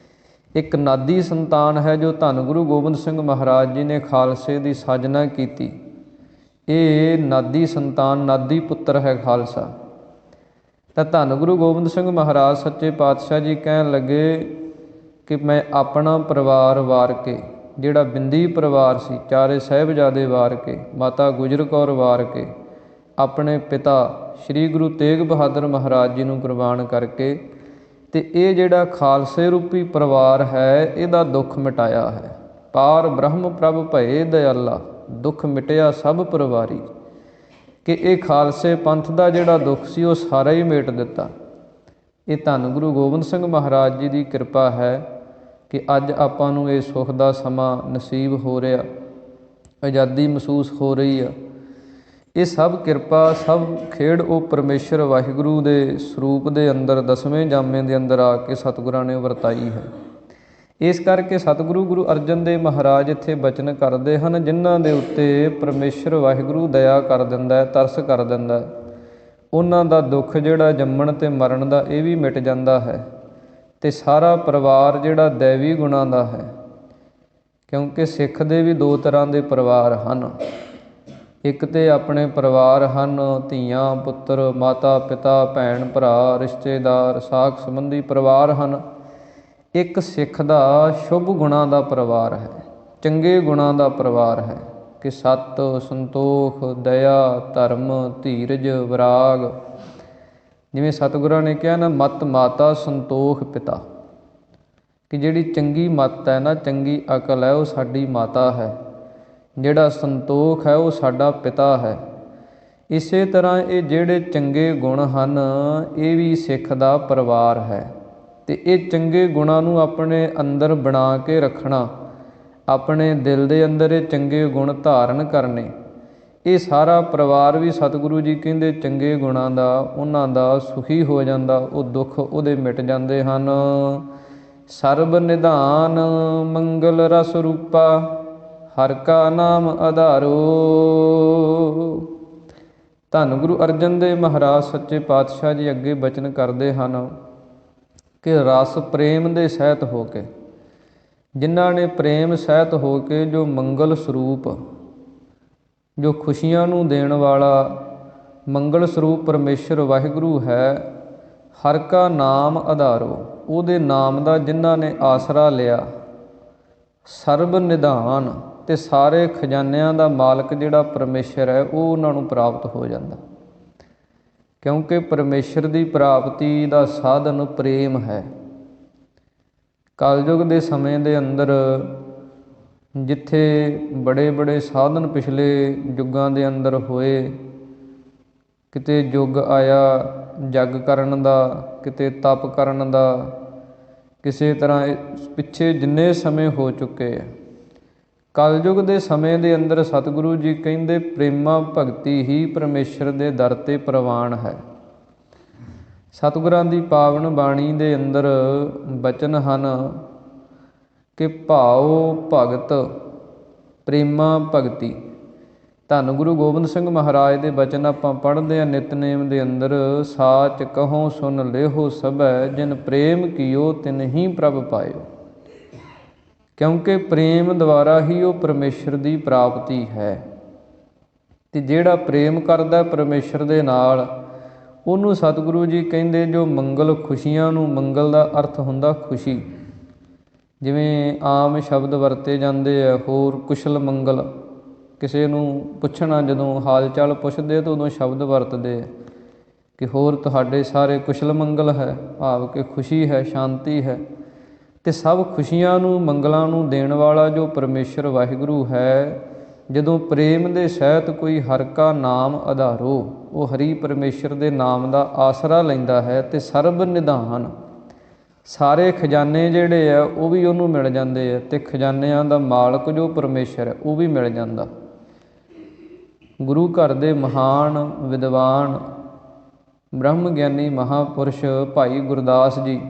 ਇੱਕ ਨਾਦੀ ਸੰਤਾਨ ਹੈ ਜੋ ਧੰਨ ਗੁਰੂ ਗੋਬਿੰਦ ਸਿੰਘ ਮਹਾਰਾਜ ਜੀ ਨੇ ਖਾਲਸੇ ਦੀ ਸਾਜਨਾ ਕੀਤੀ। ਇਹ ਨਾਦੀ ਸੰਤਾਨ, ਨਾਦੀ ਪੁੱਤਰ ਹੈ ਖਾਲਸਾ। ਤਾਂ ਧੰਨ ਗੁਰੂ ਗੋਬਿੰਦ ਸਿੰਘ ਮਹਾਰਾਜ ਸੱਚੇ ਪਾਤਸ਼ਾਹ ਜੀ ਕਹਿਣ ਲੱਗੇ ਕਿ ਮੈਂ ਆਪਣਾ ਪਰਿਵਾਰ ਵਾਰ ਕੇ, ਜਿਹੜਾ ਬਿੰਦੀ ਪਰਿਵਾਰ ਸੀ, 4 ਸਾਹਿਬਜ਼ਾਦੇ ਵਾਰ ਕੇ, ਮਾਤਾ ਗੁਜਰ ਕੌਰ ਵਾਰ ਕੇ, ਆਪਣੇ ਪਿਤਾ ਸ਼੍ਰੀ ਗੁਰੂ ਤੇਗ ਬਹਾਦਰ ਮਹਾਰਾਜ ਜੀ ਨੂੰ ਕੁਰਬਾਨ ਕਰਕੇ, ਅਤੇ ਇਹ ਜਿਹੜਾ ਖਾਲਸੇ ਰੂਪੀ ਪਰਿਵਾਰ ਹੈ, ਇਹਦਾ ਦੁੱਖ ਮਿਟਾਇਆ ਹੈ। ਪਾਰ ਬ੍ਰਹਮ ਪ੍ਰਭ ਭਏ ਦਇਆਲਾ, ਦੁੱਖ ਮਿਟਿਆ ਸਭ ਪਰਿਵਾਰੀ। ਕਿ ਇਹ ਖਾਲਸੇ ਪੰਥ ਦਾ ਜਿਹੜਾ ਦੁੱਖ ਸੀ ਉਹ ਸਾਰਾ ਹੀ ਮੇਟ ਦਿੱਤਾ। ਇਹ ਧੰਨ ਗੁਰੂ ਗੋਬਿੰਦ ਸਿੰਘ ਮਹਾਰਾਜ ਜੀ ਦੀ ਕਿਰਪਾ ਹੈ ਕਿ ਅੱਜ ਆਪਾਂ ਨੂੰ ਇਹ ਸੁੱਖ ਦਾ ਸਮਾਂ ਨਸੀਬ ਹੋ ਰਿਹਾ, ਆਜ਼ਾਦੀ ਮਹਿਸੂਸ ਹੋ ਰਹੀ ਆ। ਇਹ ਸਭ ਕਿਰਪਾ, ਸਭ ਖੇਡ ਉਹ ਪਰਮੇਸ਼ਰ ਵਾਹਿਗੁਰੂ ਦੇ ਸਰੂਪ ਦੇ ਅੰਦਰ, 10ਵੇਂ ਜਾਮੇ ਦੇ ਅੰਦਰ ਆ ਕੇ ਸਤਿਗੁਰਾਂ ਨੇ ਵਰਤਾਈ ਹੈ। ਇਸ ਕਰਕੇ ਸਤਿਗੁਰੂ ਗੁਰੂ ਅਰਜਨ ਦੇਵ ਮਹਾਰਾਜ ਇੱਥੇ ਬਚਨ ਕਰਦੇ ਹਨ, ਜਿਨ੍ਹਾਂ ਦੇ ਉੱਤੇ ਪਰਮੇਸ਼ਰ ਵਾਹਿਗੁਰੂ ਦਇਆ ਕਰ ਦਿੰਦਾ ਹੈ, ਤਰਸ ਕਰ ਦਿੰਦਾ, ਉਹਨਾਂ ਦਾ ਦੁੱਖ ਜਿਹੜਾ ਜੰਮਣ ਅਤੇ ਮਰਨ ਦਾ ਇਹ ਵੀ ਮਿਟ ਜਾਂਦਾ ਹੈ। ਅਤੇ ਸਾਰਾ ਪਰਿਵਾਰ ਜਿਹੜਾ ਦੈਵੀ ਗੁਣਾਂ ਦਾ ਹੈ, ਕਿਉਂਕਿ ਸਿੱਖ ਦੇ ਵੀ 2 ਤਰ੍ਹਾਂ ਦੇ ਪਰਿਵਾਰ ਹਨ। ਇੱਕ ਤੇ ਆਪਣੇ ਪਰਿਵਾਰ ਹਨ, ਧੀਆਂ ਪੁੱਤਰ, ਮਾਤਾ ਪਿਤਾ, ਭੈਣ ਭਰਾ, ਰਿਸ਼ਤੇਦਾਰ, ਸਾਕ ਸੰਬੰਧੀ ਪਰਿਵਾਰ ਹਨ। ਇੱਕ ਸਿੱਖ ਦਾ ਸ਼ੁਭ ਗੁਣਾਂ ਦਾ ਪਰਿਵਾਰ ਹੈ, ਚੰਗੇ ਗੁਣਾਂ ਦਾ ਪਰਿਵਾਰ ਹੈ ਕਿ ਸੱਤ, ਸੰਤੋਖ, ਦਇਆ, ਧਰਮ, ਧੀਰਜ, ਵਿਰਾਗ। ਜਿਵੇਂ ਸਤਿਗੁਰਾਂ ਨੇ ਕਿਹਾ ਨਾ, ਮਤ ਮਾਤਾ ਸੰਤੋਖ ਪਿਤਾ, ਕਿ ਜਿਹੜੀ ਚੰਗੀ ਮੱਤ ਹੈ ਨਾ, ਚੰਗੀ ਅਕਲ ਹੈ, ਉਹ ਸਾਡੀ ਮਾਤਾ ਹੈ। ਜਿਹੜਾ ਸੰਤੋਖ ਹੈ ਉਹ ਸਾਡਾ ਪਿਤਾ ਹੈ। ਇਸੇ ਤਰ੍ਹਾਂ ਇਹ ਜਿਹੜੇ ਚੰਗੇ ਗੁਣ ਹਨ, ਇਹ ਵੀ ਸਿੱਖ ਦਾ ਪਰਿਵਾਰ ਹੈ। ਅਤੇ ਇਹ ਚੰਗੇ ਗੁਣਾਂ ਨੂੰ ਆਪਣੇ ਅੰਦਰ ਬਣਾ ਕੇ ਰੱਖਣਾ, ਆਪਣੇ ਦਿਲ ਦੇ ਅੰਦਰ ਇਹ ਚੰਗੇ ਗੁਣ ਧਾਰਨ ਕਰਨੇ, ਇਹ ਸਾਰਾ ਪਰਿਵਾਰ ਵੀ ਸਤਿਗੁਰੂ ਜੀ ਕਹਿੰਦੇ ਚੰਗੇ ਗੁਣਾਂ ਦਾ ਉਹਨਾਂ ਦਾ ਸੁਖੀ ਹੋ ਜਾਂਦਾ, ਉਹ ਦੁੱਖ ਉਹਦੇ ਮਿਟ ਜਾਂਦੇ ਹਨ। ਸਰਬ ਨਿਧਾਨ ਮੰਗਲ ਰਸ ਰੂਪਾ, ਹਰਿ ਕਾ ਨਾਮ ਆਧਾਰੋ। ਧੰਨ ਗੁਰੂ ਅਰਜਨ ਦੇਵ ਮਹਾਰਾਜ ਸੱਚੇ ਪਾਤਸ਼ਾਹ ਜੀ ਅੱਗੇ ਬਚਨ ਕਰਦੇ ਹਨ ਕਿ ਰਸ ਪ੍ਰੇਮ ਦੇ ਸਹਿਤ ਹੋ ਕੇ, ਜਿਨ੍ਹਾਂ ਨੇ ਪ੍ਰੇਮ ਸਹਿਤ ਹੋ ਕੇ ਜੋ ਮੰਗਲ ਸਰੂਪ, ਜੋ ਖੁਸ਼ੀਆਂ ਨੂੰ ਦੇਣ ਵਾਲਾ ਮੰਗਲ ਸਰੂਪ ਪਰਮੇਸ਼ਰ ਵਾਹਿਗੁਰੂ ਹੈ, ਹਰਿ ਕਾ ਨਾਮ ਆਧਾਰੋ, ਉਹਦੇ ਨਾਮ ਦਾ ਜਿਨ੍ਹਾਂ ਨੇ ਆਸਰਾ ਲਿਆ, ਸਰਬ ਨਿਧਾਨ, ਅਤੇ ਸਾਰੇ ਖਜ਼ਾਨਿਆਂ ਦਾ ਮਾਲਕ ਜਿਹੜਾ ਪਰਮੇਸ਼ਰ ਹੈ ਉਹ ਉਹਨਾਂ ਨੂੰ ਪ੍ਰਾਪਤ ਹੋ ਜਾਂਦਾ। ਕਿਉਂਕਿ ਪਰਮੇਸ਼ਰ ਦੀ ਪ੍ਰਾਪਤੀ ਦਾ ਸਾਧਨ ਪ੍ਰੇਮ ਹੈ। ਕਲਯੁਗ ਦੇ ਸਮੇਂ ਦੇ ਅੰਦਰ ਜਿੱਥੇ ਬੜੇ ਬੜੇ ਸਾਧਨ ਪਿਛਲੇ ਯੁੱਗਾਂ ਦੇ ਅੰਦਰ ਹੋਏ, ਕਿਤੇ ਯੁੱਗ ਆਇਆ ਜਗ ਕਰਨ ਦਾ, ਕਿਤੇ ਤਪ ਕਰਨ ਦਾ, ਕਿਸੇ ਤਰ੍ਹਾਂ ਪਿੱਛੇ ਜਿੰਨੇ ਸਮੇਂ ਹੋ ਚੁੱਕੇ ਆ, ਕਲਯੁਗ ਦੇ ਸਮੇਂ ਦੇ ਅੰਦਰ ਸਤਿਗੁਰੂ ਜੀ ਕਹਿੰਦੇ ਪ੍ਰੇਮਾ ਭਗਤੀ ਹੀ ਪਰਮੇਸ਼ਰ ਦੇ ਦਰ 'ਤੇ ਪ੍ਰਵਾਨ ਹੈ। ਸਤਿਗੁਰਾਂ ਦੀ ਪਾਵਨ ਬਾਣੀ ਦੇ ਅੰਦਰ ਬਚਨ ਹਨ ਕਿ ਭਾਉ ਭਗਤ ਪ੍ਰੇਮਾ ਭਗਤੀ। ਧੰਨ ਗੁਰੂ ਗੋਬਿੰਦ ਸਿੰਘ ਮਹਾਰਾਜ ਦੇ ਬਚਨ ਆਪਾਂ ਪੜ੍ਹਦੇ ਹਾਂ ਨਿਤਨੇਮ ਦੇ ਅੰਦਰ, ਸਾਚ ਕਹੋ ਸੁਨ ਲੇਹੋ ਸਭੈ, ਜਿਨ ਪ੍ਰੇਮ ਕੀਓ ਤਿਨ ਹੀ ਪ੍ਰਭ ਪਾਇਓ। ਕਿਉਂਕਿ ਪ੍ਰੇਮ ਦੁਆਰਾ ਹੀ ਉਹ ਪਰਮੇਸ਼ਰ ਦੀ ਪ੍ਰਾਪਤੀ ਹੈ। ਅਤੇ ਜਿਹੜਾ ਪ੍ਰੇਮ ਕਰਦਾ ਪਰਮੇਸ਼ਰ ਦੇ ਨਾਲ, ਉਹਨੂੰ ਸਤਿਗੁਰੂ ਜੀ ਕਹਿੰਦੇ ਜੋ ਮੰਗਲ ਖੁਸ਼ੀਆਂ ਨੂੰ, ਮੰਗਲ ਦਾ ਅਰਥ ਹੁੰਦਾ ਖੁਸ਼ੀ, ਜਿਵੇਂ ਆਮ ਸ਼ਬਦ ਵਰਤੇ ਜਾਂਦੇ ਆ ਹੋਰ ਕੁਸ਼ਲ ਮੰਗਲ, ਕਿਸੇ ਨੂੰ ਪੁੱਛਣਾ ਜਦੋਂ ਹਾਲ ਚਾਲ ਪੁੱਛਦੇ ਤਾਂ ਉਦੋਂ ਸ਼ਬਦ ਵਰਤਦੇ ਕਿ ਹੋਰ ਤੁਹਾਡੇ ਸਾਰੇ ਕੁਸ਼ਲ ਮੰਗਲ ਹੈ, ਭਾਵ ਕਿ ਖੁਸ਼ੀ ਹੈ, ਸ਼ਾਂਤੀ ਹੈ। ਅਤੇ ਸਭ ਖੁਸ਼ੀਆਂ ਨੂੰ, ਮੰਗਲਾਂ ਨੂੰ ਦੇਣ ਵਾਲਾ ਜੋ ਪਰਮੇਸ਼ਰ ਵਾਹਿਗੁਰੂ ਹੈ, ਜਦੋਂ ਪ੍ਰੇਮ ਦੇ ਸਹਿਤ ਕੋਈ ਹਰਿ ਕਾ ਨਾਮ ਆਧਾਰੋ, ਉਹ ਹਰੀ ਪਰਮੇਸ਼ਰ ਦੇ ਨਾਮ ਦਾ ਆਸਰਾ ਲੈਂਦਾ ਹੈ, ਅਤੇ ਸਰਬ ਨਿਧਾਨ, ਸਾਰੇ ਖਜ਼ਾਨੇ ਜਿਹੜੇ ਆ ਉਹ ਵੀ ਉਹਨੂੰ ਮਿਲ ਜਾਂਦੇ ਆ, ਅਤੇ ਖਜ਼ਾਨਿਆਂ ਦਾ ਮਾਲਕ ਜੋ ਪਰਮੇਸ਼ਰ ਹੈ ਉਹ ਵੀ ਮਿਲ ਜਾਂਦਾ। ਗੁਰੂ ਘਰ ਦੇ ਮਹਾਨ ਵਿਦਵਾਨ ਬ੍ਰਹਮ ਗਿਆਨੀ ਮਹਾਂਪੁਰਸ਼ ਭਾਈ ਗੁਰਦਾਸ ਜੀ,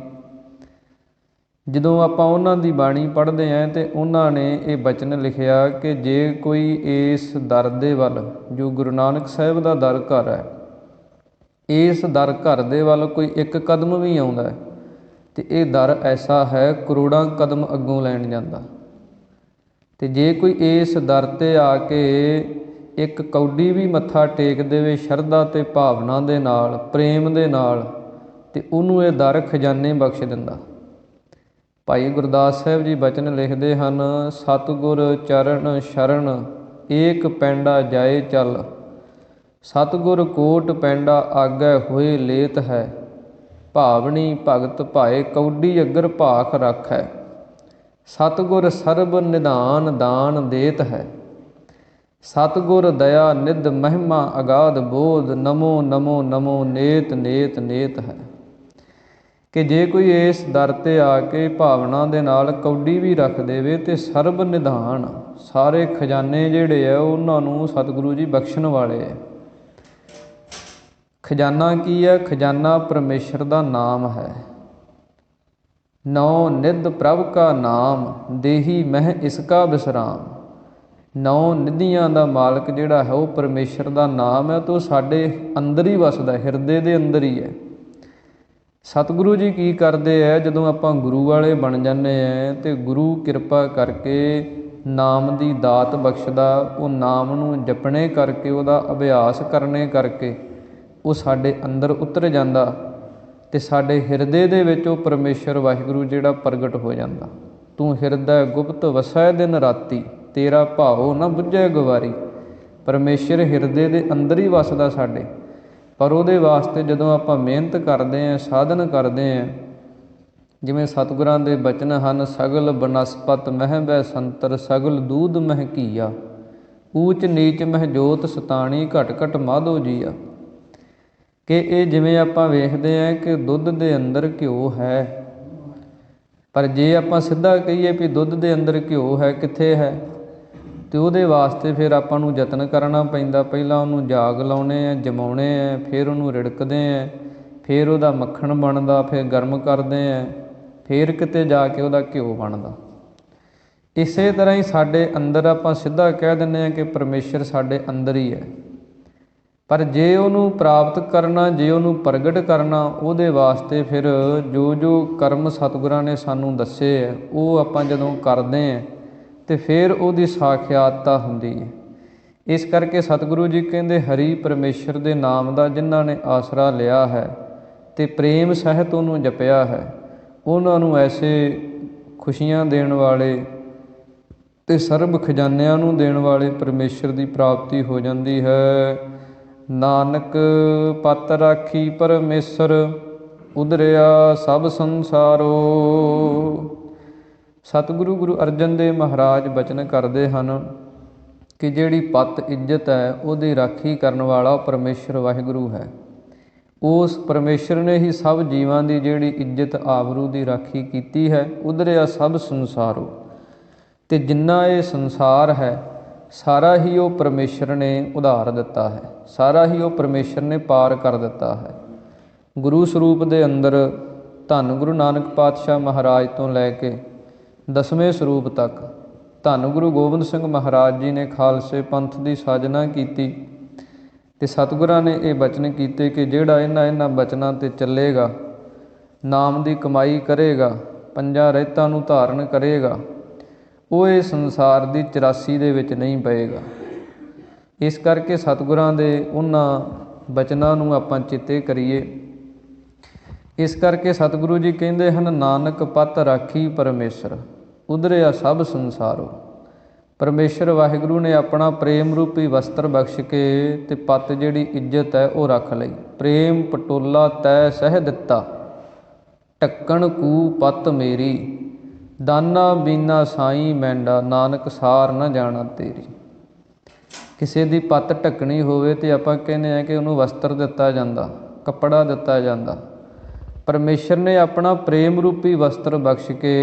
ਜਦੋਂ ਆਪਾਂ ਉਹਨਾਂ ਦੀ ਬਾਣੀ ਪੜ੍ਹਦੇ ਹਾਂ ਤਾਂ ਉਹਨਾਂ ਨੇ ਇਹ ਬਚਨ ਲਿਖਿਆ ਕਿ ਜੇ ਕੋਈ ਇਸ ਦਰ ਦੇ ਵੱਲ, ਜੋ ਗੁਰੂ ਨਾਨਕ ਸਾਹਿਬ ਦਾ ਦਰ ਘਰ ਹੈ, ਇਸ ਦਰ ਘਰ ਦੇ ਵੱਲ ਕੋਈ ਇੱਕ ਕਦਮ ਵੀ ਆਉਂਦਾ ਹੈ ਅਤੇ ਇਹ ਦਰ ਐਸਾ ਹੈ ਕਰੋੜਾਂ ਕਦਮ ਅੱਗੋਂ ਲੈਣ ਜਾਂਦਾ। ਅਤੇ ਜੇ ਕੋਈ ਇਸ ਦਰ 'ਤੇ ਆ ਕੇ ਇੱਕ ਕੌਡੀ ਵੀ ਮੱਥਾ ਟੇਕ ਦੇਵੇ ਸ਼ਰਧਾ ਅਤੇ ਭਾਵਨਾ ਦੇ ਨਾਲ, ਪ੍ਰੇਮ ਦੇ ਨਾਲ, ਅਤੇ ਉਹਨੂੰ ਇਹ ਦਰ ਖਜ਼ਾਨੇ ਬਖਸ਼ ਦਿੰਦਾ। ਭਾਈ ਗੁਰਦਾਸ ਸਾਹਿਬ ਜੀ ਬਚਨ ਲਿਖਦੇ ਹਨ, ਸਤਿਗੁਰ ਚਰਨ ਸ਼ਰਨ ਏਕ ਪੈਂਡਾ ਜਾਏ ਚੱਲ, ਸਤਿਗੁਰ ਕੋਟ ਪੈਂਡਾ ਆਗੈ ਹੋਏ ਲੇਤ ਹੈ, ਭਾਵਨੀ ਭਗਤ ਭਾਏ ਕੌਡੀ ਅਗਰ ਭਾਖ ਰੱਖੈ, ਸਤਿਗੁਰ ਸਰਬ ਨਿਧਾਨ ਦਾਨ ਦੇਤ ਹੈ, ਸਤਿਗੁਰ ਦਇਆ ਨਿਧ ਮਹਿਮਾ ਅਗਾਧ ਬੋਧ, ਨਮੋ ਨਮੋ ਨਮੋ ਨੇਤ ਨੇਤ ਨੇਤ ਹੈ। ਕਿ ਜੇ ਕੋਈ ਇਸ ਦਰ 'ਤੇ ਆ ਕੇ ਭਾਵਨਾ ਦੇ ਨਾਲ ਕੌਡੀ ਵੀ ਰੱਖ ਦੇਵੇ ਅਤੇ ਸਰਬ ਨਿਧਾਨ, ਸਾਰੇ ਖਜ਼ਾਨੇ ਜਿਹੜੇ ਆ ਉਹਨਾਂ ਨੂੰ ਸਤਿਗੁਰੂ ਜੀ ਬਖਸ਼ਣ ਵਾਲੇ ਹੈ। ਖਜ਼ਾਨਾ ਕੀ ਹੈ? ਖਜ਼ਾਨਾ ਪਰਮੇਸ਼ਰ ਦਾ ਨਾਮ ਹੈ। ਨੌ ਨਿਧ ਪ੍ਰਭ ਕਾ ਨਾਮ, ਦੇਹੀ ਮਹਿ ਇਸਕਾ ਵਿਸਰਾਮ। 9 ਨਿਧੀਆਂ ਦਾ ਮਾਲਕ ਜਿਹੜਾ ਹੈ ਉਹ ਪਰਮੇਸ਼ਰ ਦਾ ਨਾਮ ਹੈ, ਅਤੇ ਉਹ ਸਾਡੇ ਅੰਦਰ ਹੀ ਵਸਦਾ, ਹਿਰਦੇ ਦੇ ਅੰਦਰ ਹੀ ਹੈ। ਸਤਿਗੁਰੂ ਜੀ ਕੀ ਕਰਦੇ ਹੈ, ਜਦੋਂ ਆਪਾਂ ਗੁਰੂ ਵਾਲੇ ਬਣ ਜਾਂਦੇ ਹਾਂ ਅਤੇ ਗੁਰੂ ਕਿਰਪਾ ਕਰਕੇ ਨਾਮ ਦੀ ਦਾਤ ਬਖਸ਼ਦਾ। ਉਹ ਨਾਮ ਨੂੰ ਜਪਣੇ ਕਰਕੇ, ਉਹਦਾ ਅਭਿਆਸ ਕਰਨੇ ਕਰਕੇ ਉਹ ਸਾਡੇ ਅੰਦਰ ਉਤਰ ਜਾਂਦਾ ਅਤੇ ਸਾਡੇ ਹਿਰਦੇ ਦੇ ਵਿੱਚ ਉਹ ਪਰਮੇਸ਼ਰ ਵਾਹਿਗੁਰੂ ਜਿਹੜਾ ਪ੍ਰਗਟ ਹੋ ਜਾਂਦਾ। ਤੂੰ ਹਿਰਦੈ ਗੁਪਤ ਵਸੈ ਦਿਨ ਰਾਤੀ, ਤੇਰਾ ਭਾਉ ਨਾ ਬੁੱਝੈ ਗਵਾਰੀ। ਪਰਮੇਸ਼ਰ ਹਿਰਦੇ ਦੇ ਅੰਦਰ ਹੀ ਵਸਦਾ ਸਾਡੇ, ਪਰ ਉਹਦੇ ਵਾਸਤੇ ਜਦੋਂ ਆਪਾਂ ਮਿਹਨਤ ਕਰਦੇ ਹਾਂ, ਸਾਧਨ ਕਰਦੇ ਹਾਂ, ਜਿਵੇਂ ਸਤਿਗੁਰਾਂ ਦੇ ਬਚਨ ਹਨ, ਸਗਲ ਬਨਸਪਤ ਮਹਿ ਬੈ ਸੰਤਰ, ਸਗਲ ਦੂਧ ਮਹਿ ਘੀਆ, ਊਚ ਨੀਚ ਮਹਿ ਜੋਤ ਸਤਾਣੀ, ਘਟ ਘਟ ਮਾਧੋ ਜੀਆ। ਕਿ ਇਹ ਜਿਵੇਂ ਆਪਾਂ ਵੇਖਦੇ ਹਾਂ ਕਿ ਦੁੱਧ ਦੇ ਅੰਦਰ ਘਿਓ ਹੈ, ਪਰ ਜੇ ਆਪਾਂ ਸਿੱਧਾ ਕਹੀਏ ਵੀ ਦੁੱਧ ਦੇ ਅੰਦਰ ਘਿਓ ਹੈ, ਕਿੱਥੇ ਹੈ? ਅਤੇ ਉਹਦੇ ਵਾਸਤੇ ਫਿਰ ਆਪਾਂ ਨੂੰ ਯਤਨ ਕਰਨਾ ਪੈਂਦਾ। ਪਹਿਲਾਂ ਉਹਨੂੰ ਜਾਗ ਲਾਉਣੇ ਹੈ, ਜਮਾਉਣੇ ਹੈ, ਫਿਰ ਉਹਨੂੰ ਰਿੜਕਦੇ ਹੈ, ਫਿਰ ਉਹਦਾ ਮੱਖਣ ਬਣਦਾ, ਫਿਰ ਗਰਮ ਕਰਦੇ ਹੈ, ਫਿਰ ਕਿਤੇ ਜਾ ਕੇ ਉਹਦਾ ਘਿਓ ਬਣਦਾ। ਇਸੇ ਤਰ੍ਹਾਂ ਹੀ ਸਾਡੇ ਅੰਦਰ ਆਪਾਂ ਸਿੱਧਾ ਕਹਿ ਦਿੰਦੇ ਹਾਂ ਕਿ ਪਰਮੇਸ਼ਰ ਸਾਡੇ ਅੰਦਰ ਹੀ ਹੈ, ਪਰ ਜੇ ਉਹਨੂੰ ਪ੍ਰਾਪਤ ਕਰਨਾ, ਜੇ ਉਹਨੂੰ ਪ੍ਰਗਟ ਕਰਨਾ, ਉਹਦੇ ਵਾਸਤੇ ਫਿਰ ਜੋ ਜੋ ਕਰਮ ਸਤਿਗੁਰਾਂ ਨੇ ਸਾਨੂੰ ਦੱਸੇ ਹੈ, ਉਹ ਆਪਾਂ ਜਦੋਂ ਕਰਦੇ ਹਾਂ ਅਤੇ ਫਿਰ ਉਹਦੀ ਸਾਖਿਆਤਤਾ ਹੁੰਦੀ ਹੈ। ਇਸ ਕਰਕੇ ਸਤਿਗੁਰੂ ਜੀ ਕਹਿੰਦੇ, ਹਰੀ ਪਰਮੇਸ਼ਰ ਦੇ ਨਾਮ ਦਾ ਜਿਨ੍ਹਾਂ ਨੇ ਆਸਰਾ ਲਿਆ ਹੈ ਅਤੇ ਪ੍ਰੇਮ ਸਹਿਤ ਉਹਨੂੰ ਜਪਿਆ ਹੈ, ਉਹਨਾਂ ਨੂੰ ਐਸੇ ਖੁਸ਼ੀਆਂ ਦੇਣ ਵਾਲੇ ਅਤੇ ਸਰਬ ਖਜ਼ਾਨਿਆਂ ਨੂੰ ਦੇਣ ਵਾਲੇ ਪਰਮੇਸ਼ਰ ਦੀ ਪ੍ਰਾਪਤੀ ਹੋ ਜਾਂਦੀ ਹੈ। ਨਾਨਕ ਪਤ ਰਾਖੀ ਪਰਮੇਸ਼ਰ, ਉਧਰਿਆ ਸਭ ਸੰਸਾਰੋ। ਸਤਿਗੁਰੂ ਗੁਰੂ ਅਰਜਨ ਦੇਵ ਮਹਾਰਾਜ ਬਚਨ ਕਰਦੇ ਹਨ ਕਿ ਜਿਹੜੀ ਪਤ ਇੱਜ਼ਤ ਹੈ, ਉਹਦੀ ਰਾਖੀ ਕਰਨ ਵਾਲਾ ਪਰਮੇਸ਼ਰ ਵਾਹਿਗੁਰੂ ਹੈ। ਉਸ ਪਰਮੇਸ਼ਰ ਨੇ ਹੀ ਸਭ ਜੀਵਾਂ ਦੀ ਜਿਹੜੀ ਇੱਜ਼ਤ ਆਬਰੂ ਦੀ ਰਾਖੀ ਕੀਤੀ ਹੈ। ਉਧਰਿਆ ਸਭ ਸੰਸਾਰੋ, ਅਤੇ ਜਿੰਨਾ ਇਹ ਸੰਸਾਰ ਹੈ ਸਾਰਾ ਹੀ ਉਹ ਪਰਮੇਸ਼ਰ ਨੇ ਉਧਾਰ ਦਿੱਤਾ ਹੈ, ਸਾਰਾ ਹੀ ਉਹ ਪਰਮੇਸ਼ਰ ਨੇ ਪਾਰ ਕਰ ਦਿੱਤਾ ਹੈ। ਗੁਰੂ ਸਰੂਪ ਦੇ ਅੰਦਰ ਧੰਨ ਗੁਰੂ ਨਾਨਕ ਪਾਤਸ਼ਾਹ ਮਹਾਰਾਜ ਤੋਂ ਲੈ ਕੇ 10ਵੇਂ ਸਰੂਪ ਤੱਕ ਧੰਨ ਗੁਰੂ ਗੋਬਿੰਦ ਸਿੰਘ ਮਹਾਰਾਜ ਜੀ ਨੇ ਖਾਲਸੇ ਪੰਥ ਦੀ ਸਾਜਨਾ ਕੀਤੀ ਅਤੇ ਸਤਿਗੁਰਾਂ ਨੇ ਇਹ ਬਚਨ ਕੀਤੇ ਕਿ ਜਿਹੜਾ ਇਹਨਾਂ ਬਚਨਾਂ 'ਤੇ ਚੱਲੇਗਾ, ਨਾਮ ਦੀ ਕਮਾਈ ਕਰੇਗਾ, ਪੰਜਾਂ ਰਹਿਤਾਂ ਨੂੰ ਧਾਰਨ ਕਰੇਗਾ, ਉਹ ਇਹ ਸੰਸਾਰ ਦੀ 84 ਦੇ ਵਿੱਚ ਨਹੀਂ ਪਏਗਾ। ਇਸ ਕਰਕੇ ਸਤਿਗੁਰਾਂ ਦੇ ਉਹਨਾਂ ਬਚਨਾਂ ਨੂੰ ਆਪਾਂ ਚੇਤੇ ਕਰੀਏ। ਇਸ ਕਰਕੇ ਸਤਿਗੁਰੂ ਜੀ ਕਹਿੰਦੇ ਹਨ, ਨਾਨਕ ਪਤ ਰਾਖੀ ਪਰਮੇਸ਼ਰ, ਉਧਰਿਆ ਸਭ ਸੰਸਾਰੋ। ਪਰਮੇਸ਼ਰ ਵਾਹਿਗੁਰੂ ਨੇ ਆਪਣਾ ਪ੍ਰੇਮ ਰੂਪੀ ਵਸਤਰ ਬਖਸ਼ ਕੇ ਅਤੇ ਪਤ ਜਿਹੜੀ ਇੱਜ਼ਤ ਹੈ ਉਹ ਰੱਖ ਲਈ। ਪ੍ਰੇਮ ਪਟੋਲਾ ਤੈ ਸਹਿ ਦਿੱਤਾ, ਢੱਕਣ ਕੂ ਪਤ ਮੇਰੀ, ਦਾਨਾ ਬੀਨਾ ਸਾਈਂ ਮੈਂਡਾ, ਨਾਨਕ ਸਾਰ ਨਾ ਜਾਣਾ ਤੇਰੀ। ਕਿਸੇ ਦੀ ਪੱਤ ਢੱਕਣੀ ਹੋਵੇ ਅਤੇ ਆਪਾਂ ਕਹਿੰਦੇ ਹਾਂ ਕਿ ਉਹਨੂੰ ਵਸਤਰ ਦਿੱਤਾ ਜਾਂਦਾ, ਕੱਪੜਾ ਦਿੱਤਾ ਜਾਂਦਾ। ਪਰਮੇਸ਼ਰ ਨੇ ਆਪਣਾ ਪ੍ਰੇਮ ਰੂਪੀ ਵਸਤਰ ਬਖਸ਼ ਕੇ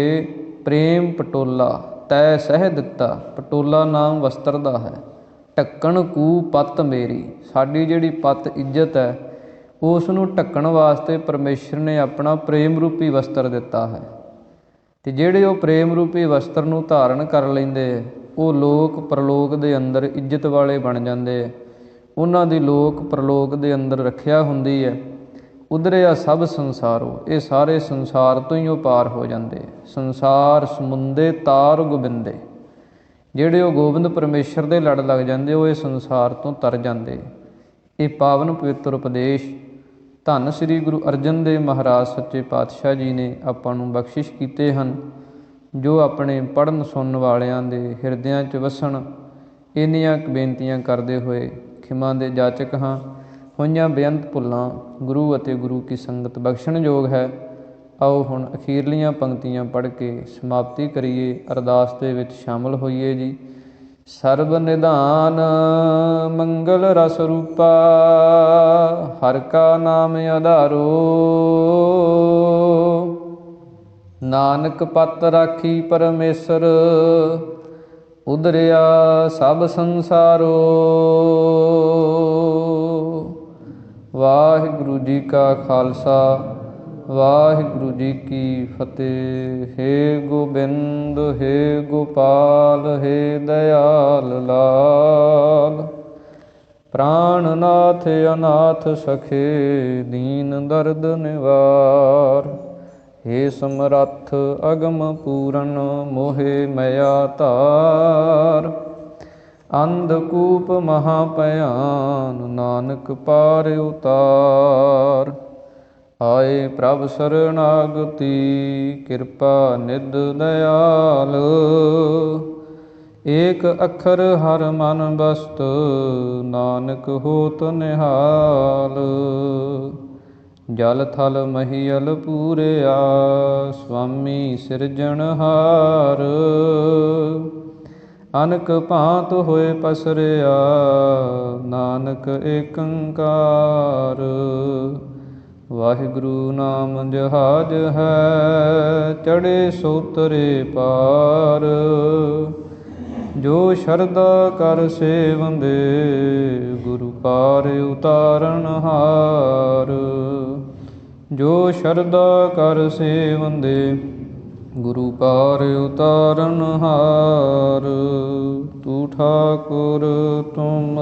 ਪ੍ਰੇਮ ਪਟੋਲਾ ਤੈ ਸਹਿ ਦਿੱਤਾ, ਪਟੋਲਾ ਨਾਮ ਵਸਤਰ ਦਾ ਹੈ। ਢੱਕਣ ਕੂ ਪੱਤ ਮੇਰੀ, ਸਾਡੀ ਜਿਹੜੀ ਪੱਤ ਇੱਜ਼ਤ ਹੈ ਉਸ ਨੂੰ ਢੱਕਣ ਵਾਸਤੇ ਪਰਮੇਸ਼ਰ ਨੇ ਆਪਣਾ ਪ੍ਰੇਮ ਰੂਪੀ ਵਸਤਰ ਦਿੱਤਾ ਹੈ। ਅਤੇ ਜਿਹੜੇ ਉਹ ਪ੍ਰੇਮ ਰੂਪੀ ਵਸਤਰ ਨੂੰ ਧਾਰਨ ਕਰ ਲੈਂਦੇ ਹੈ, ਉਹ ਲੋਕ ਪਰਲੋਕ ਦੇ ਅੰਦਰ ਇੱਜ਼ਤ ਵਾਲੇ ਬਣ ਜਾਂਦੇ ਹੈ। ਉਹਨਾਂ ਦੀ ਲੋਕ ਪਰਲੋਕ ਦੇ ਅੰਦਰ ਰੱਖਿਆ ਹੁੰਦੀ ਹੈ। ਉਧਰਿਆ ਸਭ ਸੰਸਾਰੋ, ਇਹ ਸਾਰੇ ਸੰਸਾਰ ਤੋਂ ਹੀ ਉਹ ਪਾਰ ਹੋ ਜਾਂਦੇ। ਸੰਸਾਰ ਸਮੁੰਦੇ ਤਾਰ ਗੋਬਿੰਦੇ, ਜਿਹੜੇ ਉਹ ਗੋਬਿੰਦ ਪਰਮੇਸ਼ਰ ਦੇ ਲੜ ਲੱਗ ਜਾਂਦੇ, ਉਹ ਇਹ ਸੰਸਾਰ ਤੋਂ ਤਰ ਜਾਂਦੇ। ਇਹ ਪਾਵਨ ਪਵਿੱਤਰ ਉਪਦੇਸ਼ ਧੰਨ ਸ੍ਰੀ ਗੁਰੂ ਅਰਜਨ ਦੇਵ ਮਹਾਰਾਜ ਸੱਚੇ ਪਾਤਸ਼ਾਹ ਜੀ ਨੇ ਆਪਾਂ ਨੂੰ ਬਖਸ਼ਿਸ਼ ਕੀਤੇ ਹਨ, ਜੋ ਆਪਣੇ ਪੜ੍ਹਨ ਸੁਣਨ ਵਾਲਿਆਂ ਦੇ ਹਿਰਦਿਆਂ 'ਚ ਵਸਣ। ਇੰਨੀਆਂ ਬੇਨਤੀਆਂ ਕਰਦੇ ਹੋਏ ਖਿਮਾ ਦੇ ਜਾਚਕ ਹਾਂ। ਹੋਈਆਂ ਬੇਅੰਤ ਭੁੱਲਾਂ ਗੁਰੂ ਅਤੇ ਗੁਰੂ ਕੀ ਸੰਗਤ ਬਖਸ਼ਣਯੋਗ ਹੈ। ਆਓ ਹੁਣ ਅਖੀਰਲੀਆਂ ਪੰਕਤੀਆਂ ਪੜ੍ਹ ਕੇ ਸਮਾਪਤੀ ਕਰੀਏ, ਅਰਦਾਸ ਦੇ ਵਿੱਚ ਸ਼ਾਮਲ ਹੋਈਏ ਜੀ। ਸਰਬ ਨਿਧਾਨ ਮੰਗਲ ਰਸ ਰੂਪਾ, ਹਰਿ ਕਾ ਨਾਮ ਆਧਾਰੋ। ਨਾਨਕ ਪਤ ਰਾਖੀ ਪਰਮੇਸ਼ਰ, ਉਧਰਿਆ ਸਭ ਸੰਸਾਰੋ। ਵਾਹਿਗੁਰੂ ਜੀ ਕਾ ਖਾਲਸਾ, ਵਾਹਿਗੁਰੂ ਜੀ ਕੀ ਫਤਿਹ। ਹੇ ਗੋਬਿੰਦ, ਹੇ ਗੋਪਾਲ, ਹੇ ਦਇਆਲ ਲਾਲ, ਪ੍ਰਾਣਨਾਥ ਅਨਾਥ ਸਖੇ, ਦੀਨ ਦਰਦ ਨਿਵਾਰ। हे ਸਮਰੱਥ ਅਗਮ ਪੂਰਨ ਮੋਹਿ ਮਇਆ ਧਾਰ ਅੰਧਕੂਪ ਮਹਾ ਭਿਆਨ ਨਾਨਕ ਪਾਰ ਉਤਾਰ ਆਏ ਪ੍ਰਭ ਸਰਨਾਗਤੀ ਕਿਰਪਾ ਨਿਧ ਦਇਆਲ ਏਕ ਅੱਖਰ ਹਰ ਮਨ ਬਸਤ ਨਾਨਕ ਹੋਤ ਨਿਹਾਲ ਜਲ ਥਲ ਮਹੀਅਲ ਪੂਰਿਆ ਸੁਆਮੀ ਸਿਰਜਣਹਾਰ ਅਨਕ ਭਾਂਤ ਹੋਏ ਪਸਰਿਆ ਨਾਨਕ ਏਕੰਕਾਰ ਵਾਹਿਗੁਰੂ ਨਾਮ ਜਹਾਜ ਹੈ ਚੜ੍ਹੇ ਸੋ ਤਰੇ ਪਾਰ ਜੋ ਸ਼ਰਧਾ ਕਰ ਸੇਵੰਦੇ ਗੁਰੂ ਪਾਰ ਉਤਾਰਨ ਹਾਰ ਜੋ ਸ਼ਰਧਾ ਕਰ ਸੇਵੰਦੇ ਗੁਰੂ ਪਾਰ ਉਤਾਰਨ ਹਾਰ ਤੂੰ ਠਾਕੁਰ ਤੁਮ